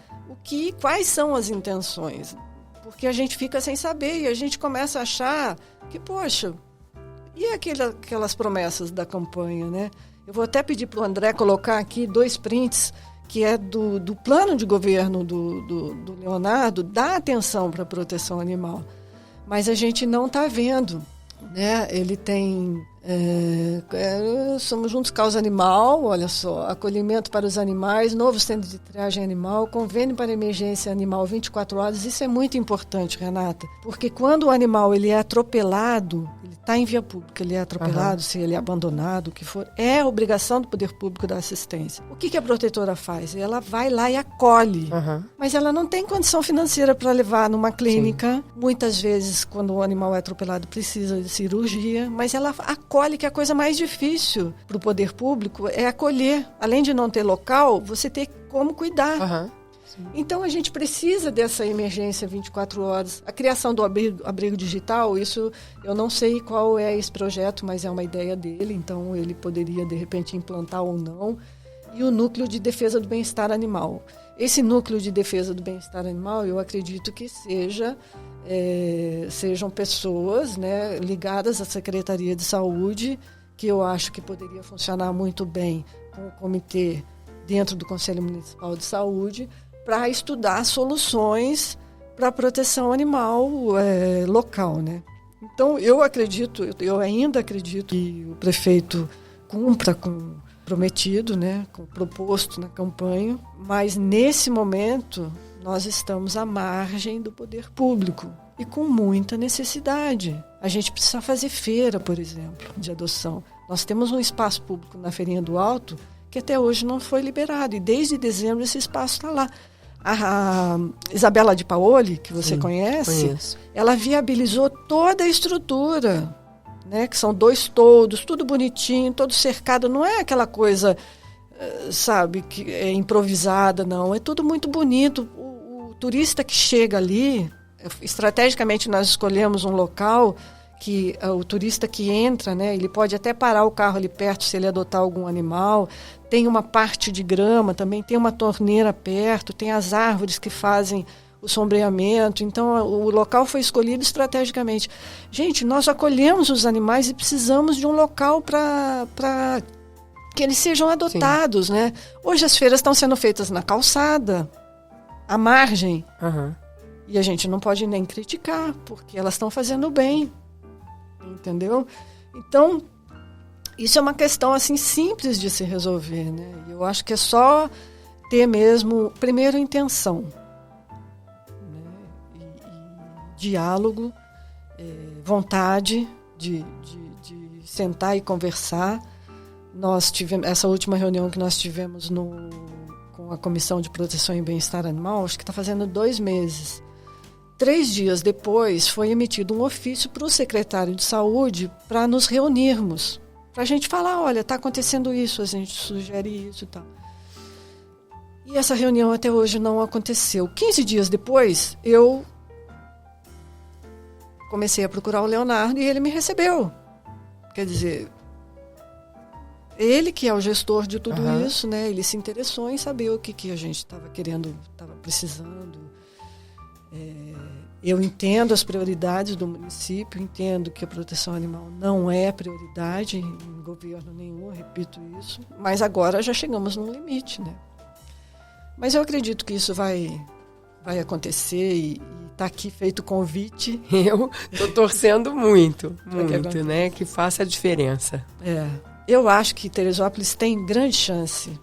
quais são as intenções. Porque a gente fica sem saber e a gente começa a achar que, poxa, e aquelas promessas da campanha, né? Eu vou até pedir para o André colocar aqui 2 prints, que é do plano de governo do Leonardo, dá atenção para a proteção animal. Mas a gente não está vendo, né? Ele tem... Somos Juntos Causa Animal, olha só, acolhimento para os animais, novo centro de triagem animal, convênio para emergência animal 24 horas. Isso é muito importante, Renata, porque quando o animal ele é atropelado, ele está em via pública, ele é atropelado, se ele é abandonado, o que for, é obrigação do poder público dar assistência. O que a protetora faz? Ela vai lá e acolhe, mas ela não tem condição financeira para levar numa clínica. Sim. Muitas vezes, quando o animal é atropelado, precisa de cirurgia, mas ela acolhe, que a coisa mais difícil para o poder público é acolher. Além de não ter local, você ter como cuidar. Então, a gente precisa dessa emergência 24 horas. A criação do abrigo digital, isso eu não sei qual é esse projeto, mas é uma ideia dele, então ele poderia, de repente, implantar ou não. E o núcleo de defesa do bem-estar animal. Esse núcleo de defesa do bem-estar animal, eu acredito que sejam pessoas, né, ligadas à Secretaria de Saúde, que eu acho que poderia funcionar muito bem com o comitê dentro do Conselho Municipal de Saúde, para estudar soluções para a proteção animal local, né? Então, eu ainda acredito que o prefeito cumpra com o prometido, né, com o proposto na campanha, mas nesse momento nós estamos à margem do poder público e com muita necessidade. A gente precisa fazer feira, por exemplo, de adoção. Nós temos um espaço público na Feirinha do Alto que até hoje não foi liberado, e desde dezembro esse espaço está lá. A Isabela de Paoli, que você conhece, ela viabilizou toda a estrutura, né, que são 2 toldos, tudo bonitinho, todo cercado. Não é aquela coisa, sabe, que é improvisada, não. É tudo muito bonito. O turista que chega ali, estrategicamente nós escolhemos um local que o turista que entra, né, ele pode até parar o carro ali perto se ele adotar algum animal. Tem uma parte de grama também, tem uma torneira perto, tem as árvores que fazem o sombreamento. Então, o local foi escolhido estrategicamente. Gente, nós acolhemos os animais e precisamos de um local para que eles sejam adotados, né? Hoje as feiras estão sendo feitas na calçada, à margem. E a gente não pode nem criticar, porque elas estão fazendo bem. Entendeu? Então, isso é uma questão assim simples de se resolver, né? Eu acho que é só ter mesmo, primeiro, intenção, né? E diálogo, vontade de sentar e conversar. Nós tivemos essa última reunião que nós tivemos com a Comissão de Proteção e Bem-Estar Animal, acho que está fazendo 2 meses. 3 dias depois, foi emitido um ofício para o secretário de Saúde para nos reunirmos, para a gente falar, olha, está acontecendo isso, a gente sugere isso e tal. E essa reunião até hoje não aconteceu. 15 dias depois, eu comecei a procurar o Leonardo e ele me recebeu. Quer dizer, ele que é o gestor de tudo isso, né? Ele se interessou em saber o que a gente estava querendo, estava precisando. Eu entendo as prioridades do município, entendo que a proteção animal não é prioridade em governo nenhum, repito isso, mas agora já chegamos num limite, né? Mas eu acredito que isso vai acontecer e está aqui feito o convite. Eu estou torcendo muito, né? Que faça a diferença. Eu acho que Teresópolis tem grande chance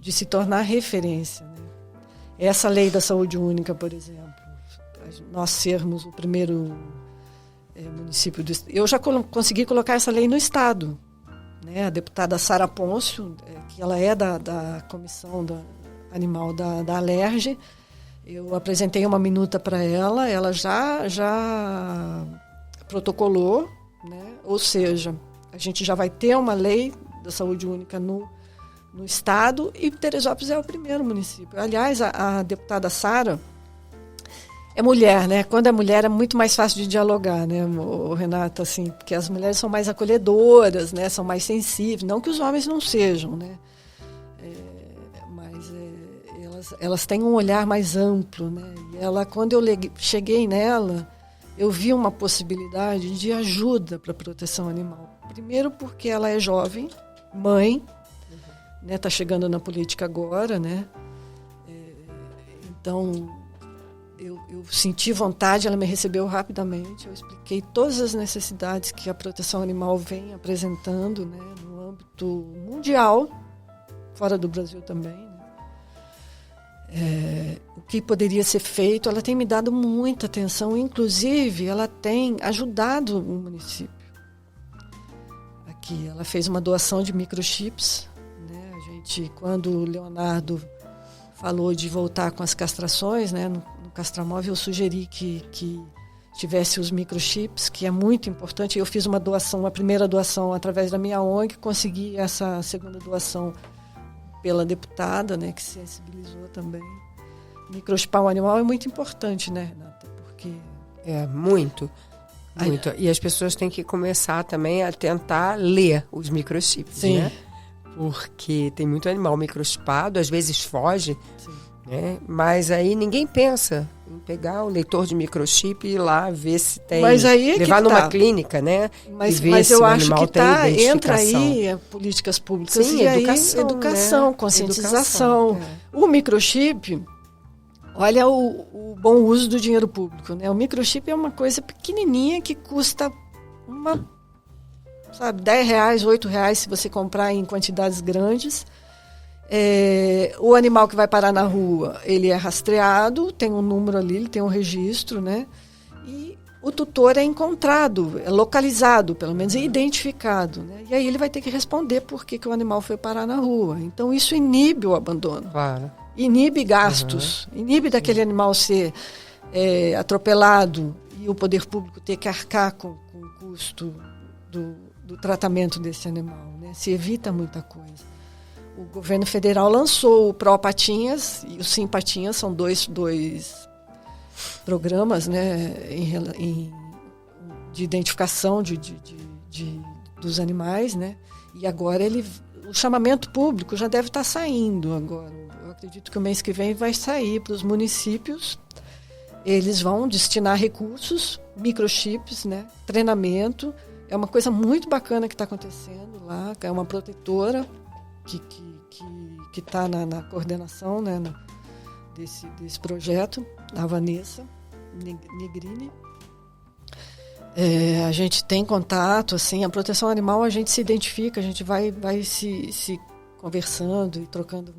de se tornar referência, né? Essa lei da saúde única, por exemplo, nós sermos o primeiro município do estado. Eu já consegui colocar essa lei no estado, né? A deputada Sara Pôncio, que ela é da comissão animal da Alerj, eu apresentei uma minuta para ela já protocolou, né? Ou seja, a gente já vai ter uma lei da saúde única no estado e Teresópolis é o primeiro município. Aliás, a deputada Sara é mulher, né? Quando é mulher é muito mais fácil de dialogar, né, Renata? Assim, porque as mulheres são mais acolhedoras, né? São mais sensíveis. Não que os homens não sejam, né? Mas elas têm um olhar mais amplo, né? E quando eu cheguei nela, eu vi uma possibilidade de ajuda para a proteção animal. Primeiro porque ela é jovem, mãe, né? Tá chegando na política agora, né? Então eu senti vontade, ela me recebeu rapidamente, eu expliquei todas as necessidades que a proteção animal vem apresentando, né, no âmbito mundial, fora do Brasil também, né? O que poderia ser feito, ela tem me dado muita atenção, inclusive ela tem ajudado o município. Aqui, ela fez uma doação de microchips, né? A gente, quando o Leonardo falou de voltar com as castrações, né, no Castramóvel, eu sugeri que tivesse os microchips, que é muito importante. Eu fiz uma primeira doação através da minha ONG, consegui essa segunda doação pela deputada, né, que sensibilizou também. Microchipar um animal é muito importante, né, Renata? Porque muito. E as pessoas têm que começar também a tentar ler os microchips, sim, né? Porque tem muito animal microchipado, às vezes foge, sim, né? Mas aí ninguém pensa em pegar o leitor de microchip e ir lá ver se tem, mas aí levar numa clínica, né? Mas, e ver mas se eu o acho animal que tem entra aí políticas públicas, sim, e educação, né? Conscientização. O microchip, olha o bom uso do dinheiro público, né? O microchip é uma coisa pequenininha que custa R$10, R$8 se você comprar em quantidades grandes. O animal que vai parar na rua, ele é rastreado, tem um número ali, ele tem um registro, né? E o tutor é encontrado, é localizado, pelo menos é identificado, né? E aí ele vai ter que responder por que o animal foi parar na rua. Então isso inibe o abandono. Claro. Inibe gastos, inibe daquele animal ser atropelado e o poder público ter que arcar com o custo do tratamento desse animal, né? Se evita muita coisa. O governo federal lançou o Pro Patinhas e o Sim Patinhas, são dois programas, né, de identificação dos animais, né? E agora o chamamento público já deve estar saindo agora. Eu acredito que o mês que vem vai sair para os municípios. Eles vão destinar recursos, microchips, né, treinamento. É uma coisa muito bacana que está acontecendo lá. É uma protetora que está na coordenação, né, desse projeto, a Vanessa Negrini. A gente tem contato, assim, a proteção animal, a gente se identifica, a gente vai se conversando e trocando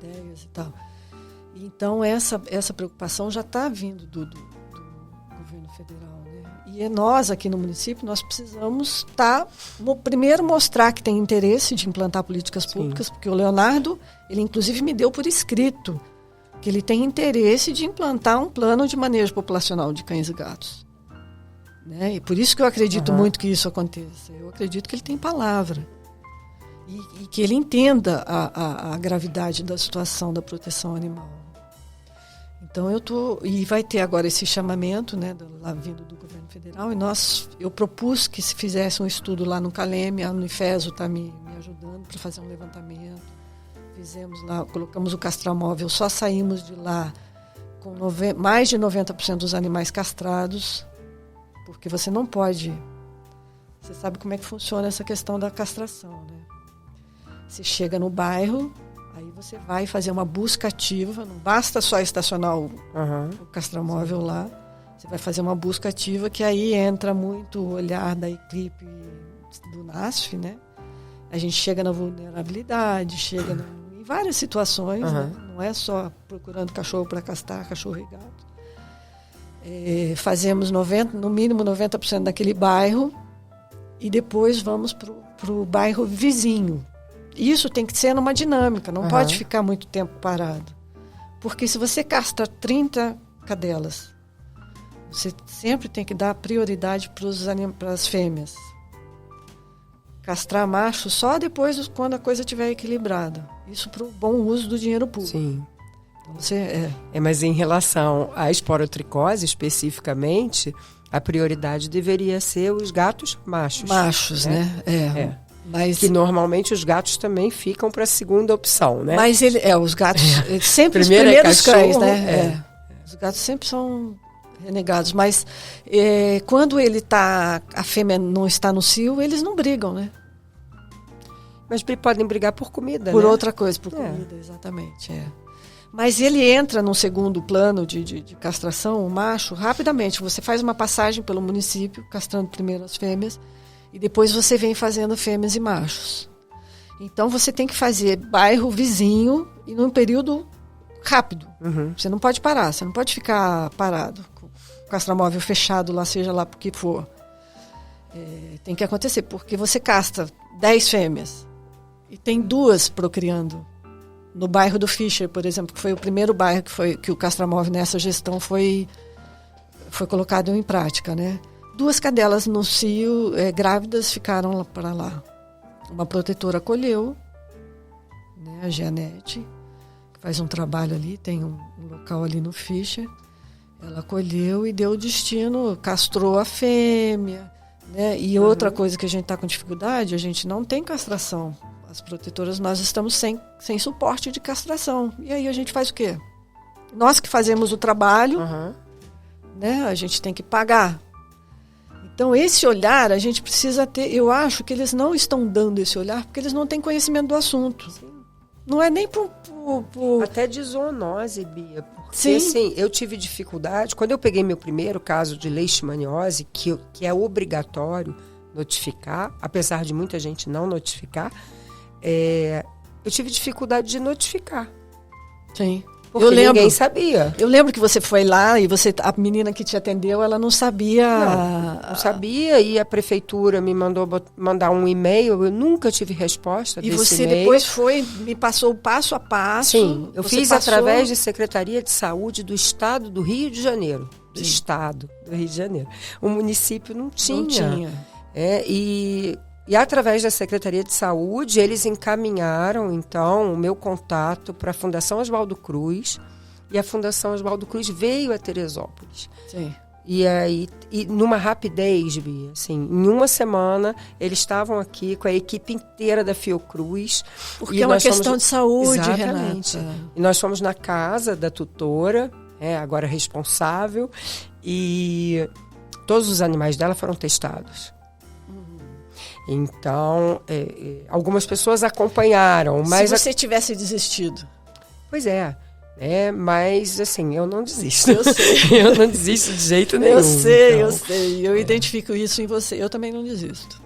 ideias e tal. Então, essa preocupação já está vindo do governo federal, né? E nós, aqui no município, nós precisamos primeiro mostrar que tem interesse de implantar políticas públicas, porque o Leonardo, ele inclusive me deu por escrito que ele tem interesse de implantar um plano de manejo populacional de cães e gatos. Né? E por isso que eu acredito muito que isso aconteça. Eu acredito que ele tem palavra. E que ele entenda a gravidade da situação da proteção animal. Então e vai ter agora esse chamamento, né, lá vindo do governo federal, e eu propus que se fizesse um estudo lá no CALEM, a Unifeso está me ajudando para fazer um levantamento. Fizemos lá, colocamos o castramóvel, só saímos de lá com mais de 90% dos animais castrados, porque você não pode. Você sabe como é que funciona essa questão da castração, né? Você chega no bairro, aí você vai fazer uma busca ativa, não basta só estacionar o castramóvel lá, você vai fazer uma busca ativa, que aí entra muito o olhar da equipe do NASF, né? A gente chega na vulnerabilidade, chega em várias situações, né? Não é só procurando cachorro para castrar, cachorro e gato. Fazemos no mínimo 90% daquele bairro e depois vamos para o bairro vizinho. Isso tem que ser numa dinâmica, não pode ficar muito tempo parado. Porque se você castra 30 cadelas, você sempre tem que dar prioridade para as fêmeas. Castrar macho só depois, quando a coisa estiver equilibrada. Isso para o bom uso do dinheiro público. Sim. Então, mas em relação à esporotricose, especificamente, a prioridade deveria ser os gatos machos. Machos, né? Mas, que normalmente os gatos também ficam para a segunda opção, né? Mas os gatos sempre Primeiro os primeiros cachorro, cães, né? Os gatos sempre são renegados, mas quando a fêmea não está no cio, eles não brigam, né? Mas podem brigar por comida, por né? outra coisa, por comida, exatamente. Mas ele entra num segundo plano de castração, o macho, rapidamente. Você faz uma passagem pelo município, castrando primeiro as fêmeas, e depois você vem fazendo fêmeas e machos. Então você tem que fazer bairro vizinho e num período rápido. Você não pode parar, você não pode ficar parado, com o castramóvel fechado lá, seja lá por que for. Tem que acontecer, porque você castra 10 fêmeas e tem 2 procriando. No bairro do Fischer, por exemplo, que foi o primeiro bairro que o castramóvel nessa gestão foi colocado em prática, né? 2 cadelas no cio, grávidas, ficaram para lá. Uma protetora acolheu, né, a Gianete, que faz um trabalho ali, tem um local ali no Fischer. Ela acolheu e deu o destino, castrou a fêmea, né? E outra coisa que a gente está com dificuldade, a gente não tem castração. As protetoras, nós estamos sem suporte de castração. E aí a gente faz o quê? Nós que fazemos o trabalho, né, a gente tem que pagar. Então, esse olhar a gente precisa ter. Eu acho que eles não estão dando esse olhar porque eles não têm conhecimento do assunto. Sim. Não é nem por... Até de zoonose, Bia. Porque, assim, eu tive dificuldade. Quando eu peguei meu primeiro caso de leishmaniose, que é obrigatório notificar, apesar de muita gente não notificar, eu tive dificuldade de notificar. Sim. Porque ninguém sabia. Eu lembro que você foi lá e a menina que te atendeu, ela não sabia. Não sabia, e a prefeitura me mandou mandar um e-mail, eu nunca tive resposta desse e-mail. E você depois me passou o passo a passo. Sim, eu fiz através da Secretaria de Saúde do Estado do Rio de Janeiro. Do Estado do Rio de Janeiro. O município não tinha. Não tinha. E através da Secretaria de Saúde, eles encaminharam, então, o meu contato para a Fundação Oswaldo Cruz. E a Fundação Oswaldo Cruz veio a Teresópolis. Sim. E aí, numa rapidez, Bia, assim, em uma semana, eles estavam aqui com a equipe inteira da Fiocruz. Porque é uma questão de saúde, exatamente. Renata. E nós fomos na casa da tutora, agora responsável, e todos os animais dela foram testados. Então, algumas pessoas acompanharam, mas... Se você tivesse desistido. Pois mas assim, eu não desisto. Eu sei. Eu não desisto de jeito nenhum. Eu sei. Eu identifico isso em você. Eu também não desisto.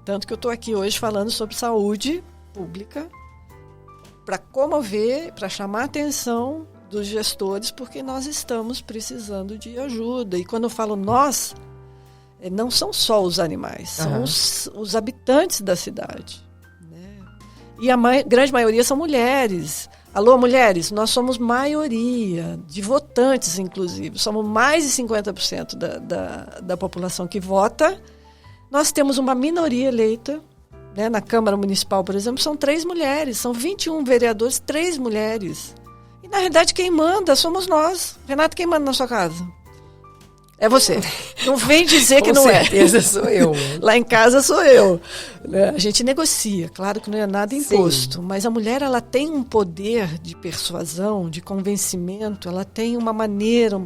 Tanto que eu estou aqui hoje falando sobre saúde pública para comover, para chamar a atenção dos gestores, porque nós estamos precisando de ajuda. E quando eu falo nós, não são só os animais, são os habitantes da cidade. Né? E a grande maioria são mulheres. Alô, mulheres, nós somos maioria de votantes, inclusive. Somos mais de 50% da população que vota. Nós temos uma minoria eleita. Né? Na Câmara Municipal, por exemplo, são 3 mulheres. São 21 vereadores, 3 mulheres. E, na realidade, quem manda somos nós. Renato, quem manda na sua casa? É você. Não vem dizer que não é. Com certeza sou eu. Lá em casa sou eu. A gente negocia. Claro que não é nada imposto. Sim. Mas a mulher, ela tem um poder de persuasão, de convencimento. Ela tem uma maneira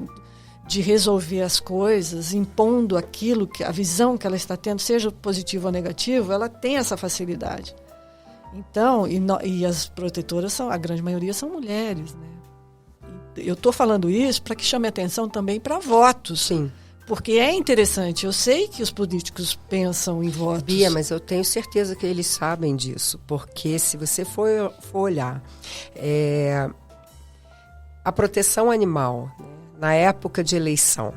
de resolver as coisas, impondo aquilo, a visão que ela está tendo, seja positivo ou negativo, ela tem essa facilidade. Então, e as protetoras, a grande maioria são mulheres, né? Eu estou falando isso para que chame atenção também para votos. Sim. Porque é interessante. Eu sei que os políticos pensam em votos. Bia, mas eu tenho certeza que eles sabem disso. Porque se você for olhar a proteção animal, né, na época de eleição,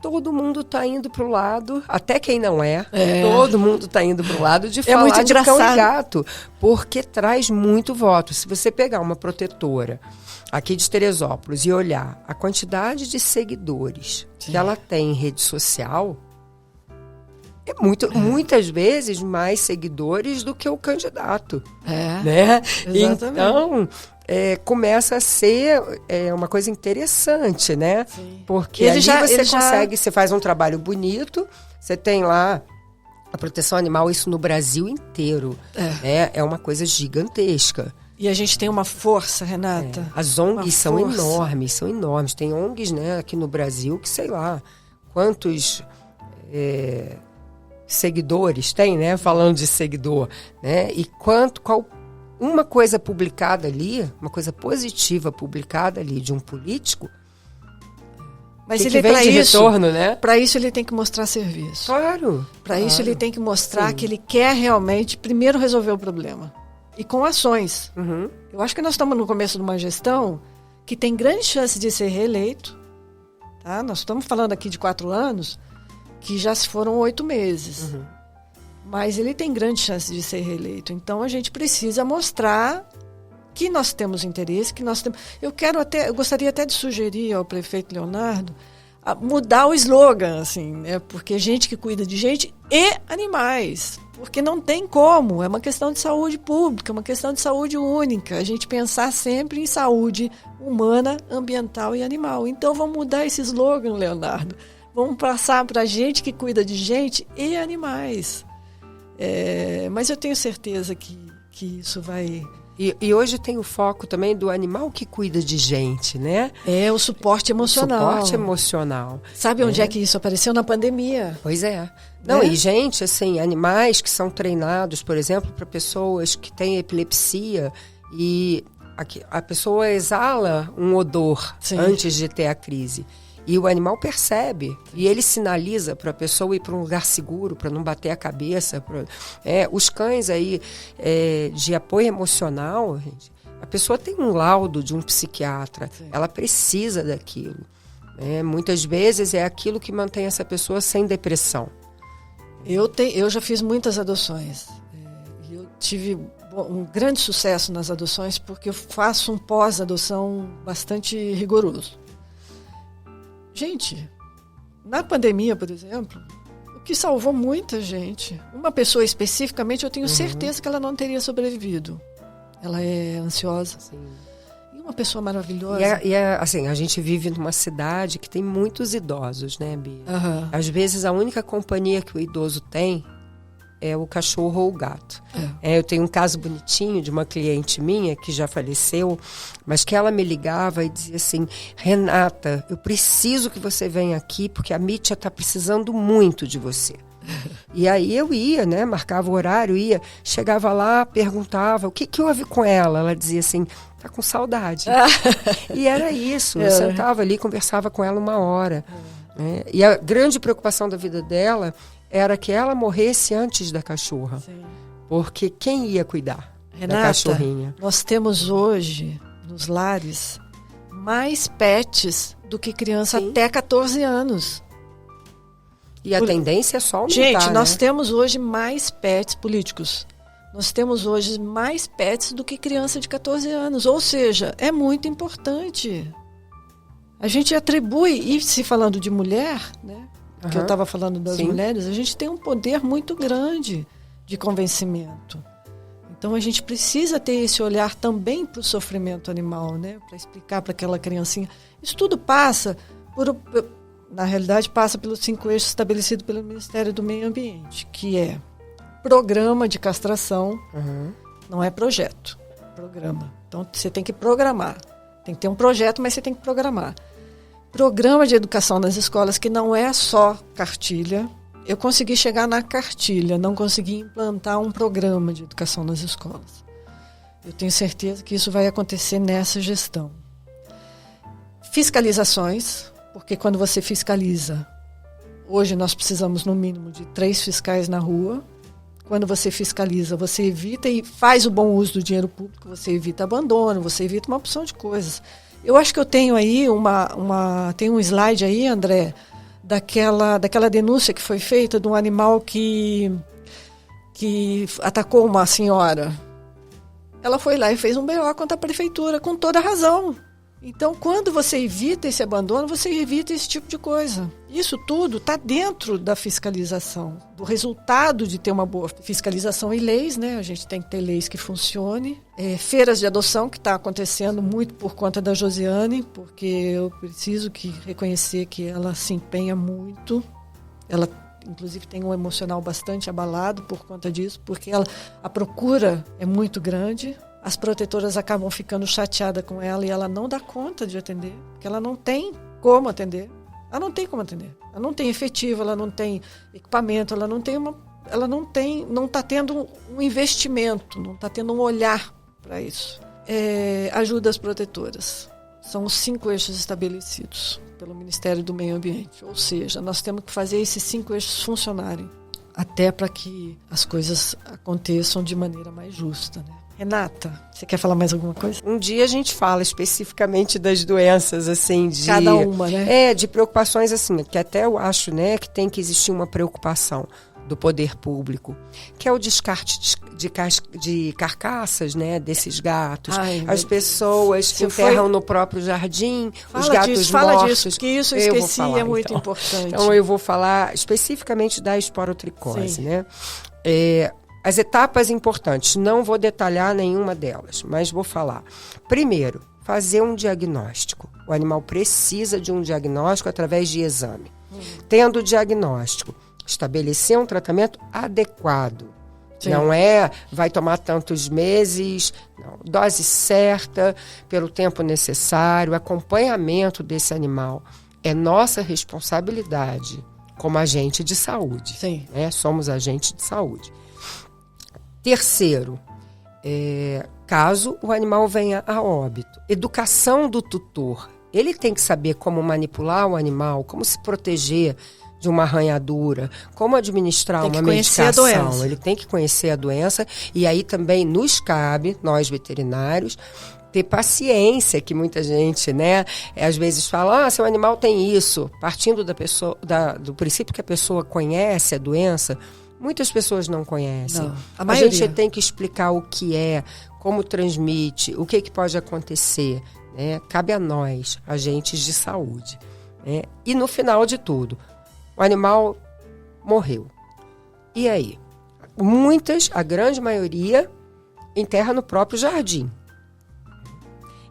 todo mundo está indo para o lado, até quem não todo mundo está indo para o lado de falar muito de cão engraçado. e gato. Porque traz muito voto. Se você pegar uma protetora aqui de Teresópolis e olhar a quantidade de seguidores que ela tem em rede social, muitas vezes mais seguidores do que o candidato. Né? Exatamente. Então, começa a ser uma coisa interessante, né? Sim. Porque você faz um trabalho bonito, você tem lá a proteção animal, isso no Brasil inteiro. É uma coisa gigantesca. E a gente tem uma força, Renata. As ONGs são enormes. Tem ONGs, né, aqui no Brasil que, sei lá, quantos seguidores tem, né? Falando de seguidor, né? E uma coisa publicada ali, uma coisa positiva publicada ali de um político, mas que vem de retorno, né? Para isso ele tem que mostrar serviço. Claro. Para isso ele tem que mostrar que ele quer realmente primeiro resolver o problema. E com ações. Uhum. Eu acho que nós estamos no começo de uma gestão que tem grande chance de ser reeleito. Tá? Nós estamos falando aqui de 4 anos, que já se foram 8 meses. Uhum. Mas ele tem grande chance de ser reeleito. Então a gente precisa mostrar que nós temos interesse, que nós temos. Eu gostaria até de sugerir ao prefeito Leonardo mudar o slogan, assim, né? Porque gente que cuida de gente e animais. Porque não tem como, é uma questão de saúde pública, é uma questão de saúde única. A gente pensar sempre em saúde humana, ambiental e animal. Então vamos mudar esse slogan, Leonardo. Vamos passar para gente que cuida de gente e animais. Mas eu tenho certeza que isso vai... E hoje tem o foco também do animal que cuida de gente, né? O suporte emocional. Suporte emocional. Sabe onde é que isso apareceu? Na pandemia. Pois é. Não, e gente, assim, animais que são treinados, por exemplo, para pessoas que têm epilepsia e a pessoa exala um odor antes de ter a crise. E o animal percebe, e ele sinaliza para a pessoa ir para um lugar seguro, para não bater a cabeça. Os cães aí de apoio emocional, gente, a pessoa tem um laudo de um psiquiatra, ela precisa daquilo. Muitas vezes é aquilo que mantém essa pessoa sem depressão. Eu já fiz muitas adoções. Eu tive um grande sucesso nas adoções porque eu faço um pós-adoção bastante rigoroso. Gente, na pandemia, por exemplo, o que salvou muita gente, uma pessoa especificamente, eu tenho certeza que ela não teria sobrevivido. Ela é ansiosa. Sim. E uma pessoa maravilhosa. Assim, a gente vive numa cidade que tem muitos idosos, né, Bia? Uhum. Às vezes a única companhia que o idoso tem é o cachorro ou o gato. Eu tenho um caso bonitinho de uma cliente minha que já faleceu, mas que ela me ligava e dizia assim: Renata, eu preciso que você venha aqui porque a Mítia está precisando muito de você. E aí eu ia, né, marcava o horário, chegava lá, perguntava o que houve com ela. Ela dizia assim: tá com saudade. E era isso, eu sentava ali, conversava com ela 1 hora. E a grande preocupação da vida dela era que ela morresse antes da cachorra. Sim. Porque quem ia cuidar? da cachorrinha. Nós temos hoje, nos lares, mais pets do que criança até 14 anos. E a tendência é só aumentar, gente, nós né? temos hoje mais pets políticos. Nós temos hoje mais pets do que criança de 14 anos. Ou seja, é muito importante. A gente atribui, e se falando de mulher, né? Que eu estava falando das mulheres, a gente tem um poder muito grande de convencimento. Então a gente precisa ter esse olhar também para o sofrimento animal, né? Para explicar para aquela criancinha. Isso tudo passa na realidade passa pelos 5 eixos estabelecidos pelo Ministério do Meio Ambiente, que é programa de castração, não é projeto, programa. Então você tem que programar. Tem que ter um projeto, mas você tem que programar. Programa de educação nas escolas, que não é só cartilha. Eu consegui chegar na cartilha, não consegui implantar um programa de educação nas escolas. Eu tenho certeza que isso vai acontecer nessa gestão. Fiscalizações, porque quando você fiscaliza, hoje nós precisamos no mínimo de 3 fiscais na rua. Quando você fiscaliza, você evita e faz o bom uso do dinheiro público, você evita abandono, você evita uma opção de coisas. Eu acho que eu tenho aí tem um slide aí, André, daquela denúncia que foi feita de um animal que atacou uma senhora. Ela foi lá e fez um BO contra a prefeitura, com toda a razão. Então, quando você evita esse abandono, você evita esse tipo de coisa. Isso tudo está dentro da fiscalização, do resultado de ter uma boa fiscalização e leis, né? A gente tem que ter leis que funcionem. Feiras de adoção, que está acontecendo muito por conta da Josiane, porque eu preciso reconhecer que ela se empenha muito. Ela, inclusive, tem um emocional bastante abalado por conta disso, porque a procura é muito grande. As protetoras acabam ficando chateadas com ela e ela não dá conta de atender, porque ela não tem como atender. Ela não tem como atender. Ela não tem efetivo, ela não tem equipamento, ela não está tendo um investimento, não está tendo um olhar para isso. Ajuda as protetoras. São os 5 eixos estabelecidos pelo Ministério do Meio Ambiente. Ou seja, nós temos que fazer esses 5 eixos funcionarem, até para que as coisas aconteçam de maneira mais justa, né? Renata, você quer falar mais alguma coisa? Um dia a gente fala especificamente das doenças, assim, de... Cada uma, né? De preocupações, assim, que até eu acho, né, que tem que existir uma preocupação do poder público, que é o descarte de carcaças, né, desses gatos. As pessoas enterram no próprio jardim, os gatos Fala mortos. Disso, que isso eu esqueci, é muito importante. Então eu vou falar especificamente da esporotricose, né? As etapas importantes, não vou detalhar nenhuma delas, mas vou falar. Primeiro, fazer um diagnóstico. O animal precisa de um diagnóstico através de exame. Tendo o diagnóstico, estabelecer um tratamento adequado. Sim. Não vai tomar tantos meses, não. Dose certa, pelo tempo necessário, acompanhamento desse animal. É nossa responsabilidade como agente de saúde. Sim. Né? Somos agente de saúde. Terceiro, caso o animal venha a óbito, educação do tutor. Ele tem que saber como manipular o animal, como se proteger de uma arranhadura, como administrar uma medicação. Ele tem que conhecer a doença e aí também nos cabe, nós veterinários, ter paciência, que muita gente, né, às vezes fala, seu animal tem isso, partindo do princípio que a pessoa conhece a doença. Muitas pessoas não conhecem. Não, a gente tem que explicar o que é, como transmite, o que pode acontecer. Né? Cabe a nós, agentes de saúde. Né? E no final de tudo, o animal morreu. E aí? A grande maioria, enterra no próprio jardim.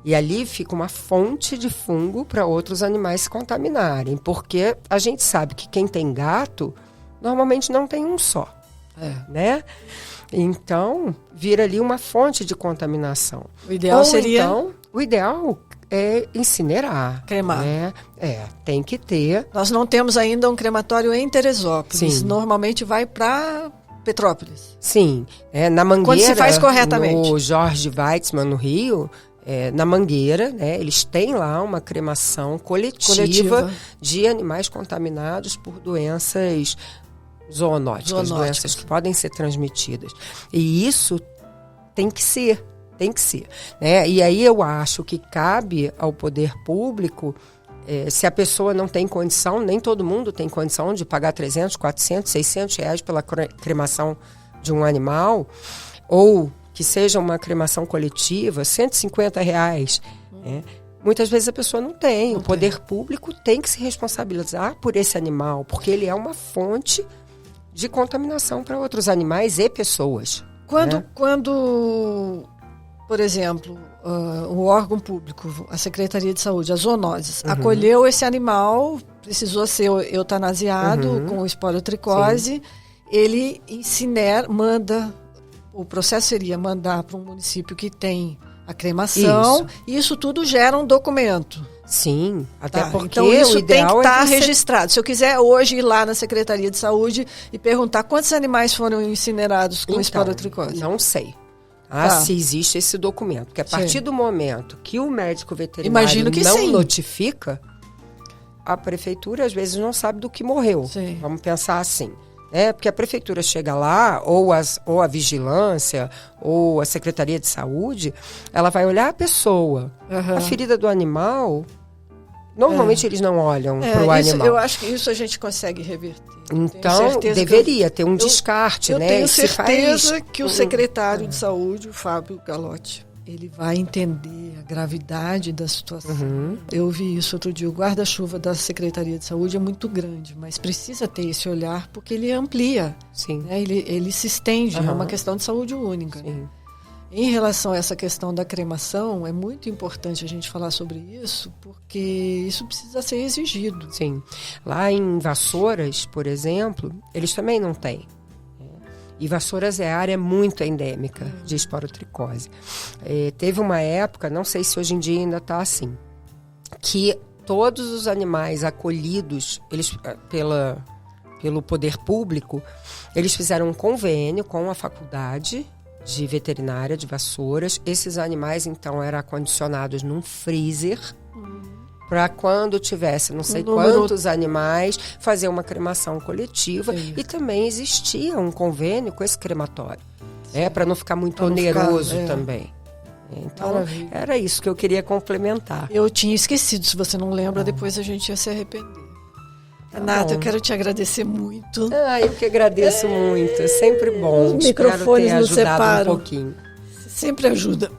E ali fica uma fonte de fungo para outros animais se contaminarem. Porque a gente sabe que quem tem gato normalmente não tem um só, né? Então, vira ali uma fonte de contaminação. O ideal seria... Então, o ideal é incinerar. Cremar. Né? Tem que ter. Nós não temos ainda um crematório em Teresópolis. Sim. Normalmente vai para Petrópolis. Sim. Na Mangueira, quando se faz corretamente. No Jorge Weitzmann, no Rio... na Mangueira, né, eles têm lá uma cremação coletiva de animais contaminados por doenças zoonóticas, doenças que podem ser transmitidas. E isso tem que ser. Né? E aí eu acho que cabe ao poder público, se a pessoa não tem condição, nem todo mundo tem condição de pagar 300, 400, 600 reais pela cremação de um animal, ou que seja uma cremação coletiva, 150 reais, né? Muitas vezes a pessoa não tem. O poder público tem que se responsabilizar por esse animal, porque ele é uma fonte de contaminação para outros animais e pessoas. Quando, por exemplo, o órgão público, a Secretaria de Saúde, as zoonoses, acolheu esse animal, precisou ser eutanasiado com esporotricose, ele incinera, o processo seria mandar para um município que tem a cremação, e isso tudo gera um documento. Sim, até porque então isso o ideal tem que estar é registrado. Se eu quiser hoje ir lá na Secretaria de Saúde e perguntar quantos animais foram incinerados com esporotricose. Não sei. Se existe esse documento. Porque a partir do momento que o médico veterinário não notifica, a prefeitura às vezes não sabe do que morreu. Sim. Vamos pensar assim. Porque a prefeitura chega lá, ou a vigilância, ou a Secretaria de Saúde, ela vai olhar a pessoa. A ferida do animal, normalmente eles não olham para o animal. Eu acho que isso a gente consegue reverter. Então, deveria ter um descarte, eu né? Tenho certeza que o secretário de Saúde, o Fábio Galotti, ele vai entender a gravidade da situação. Eu vi isso outro dia. O guarda-chuva da Secretaria de Saúde é muito grande, mas precisa ter esse olhar porque ele amplia. Sim. Né? Ele se estende. É uma questão de saúde única. Sim. Né? Em relação a essa questão da cremação, é muito importante a gente falar sobre isso, porque isso precisa ser exigido. Sim. Lá em Vassouras, por exemplo, eles também não têm. E Vassouras é área muito endêmica de esporotricose. Teve uma época, não sei se hoje em dia ainda está assim, que todos os animais acolhidos pelo poder público, eles fizeram um convênio com a faculdade de veterinária de Vassouras. Esses animais, então, eram acondicionados num freezer para quando tivesse não sei quantos animais, fazer uma cremação coletiva. E também existia um convênio com esse crematório, para não ficar muito oneroso também. Então, era isso que eu queria complementar. Eu tinha esquecido, se você não lembra, depois a gente ia se arrepender. Renata, eu quero te agradecer muito. Eu que agradeço muito, é sempre bom. Os microfones nos separam. Um pouquinho. Sempre ajuda,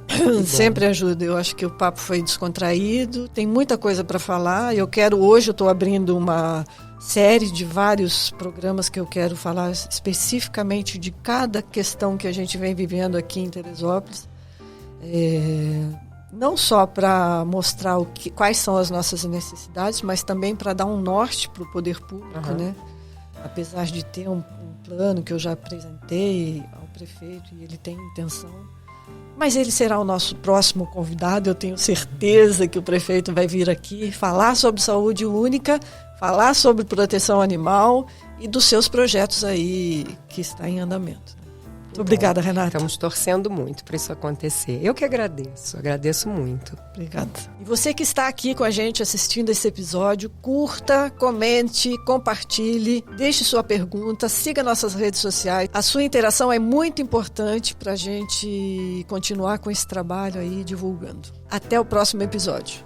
sempre ajuda. Eu acho que o papo foi descontraído, tem muita coisa para falar. Hoje eu estou abrindo uma série de vários programas que eu quero falar especificamente de cada questão que a gente vem vivendo aqui em Teresópolis. Não só para mostrar quais são as nossas necessidades, mas também para dar um norte para o poder público, né? Apesar de ter um plano que eu já apresentei ao prefeito e ele tem intenção. Mas ele será o nosso próximo convidado. Eu tenho certeza que o prefeito vai vir aqui falar sobre saúde única, falar sobre proteção animal e dos seus projetos aí que está em andamento. Muito obrigada, Renata. Estamos torcendo muito para isso acontecer. Eu que agradeço muito. Obrigada. E você que está aqui com a gente assistindo esse episódio, curta, comente, compartilhe, deixe sua pergunta, siga nossas redes sociais. A sua interação é muito importante para a gente continuar com esse trabalho aí divulgando. Até o próximo episódio.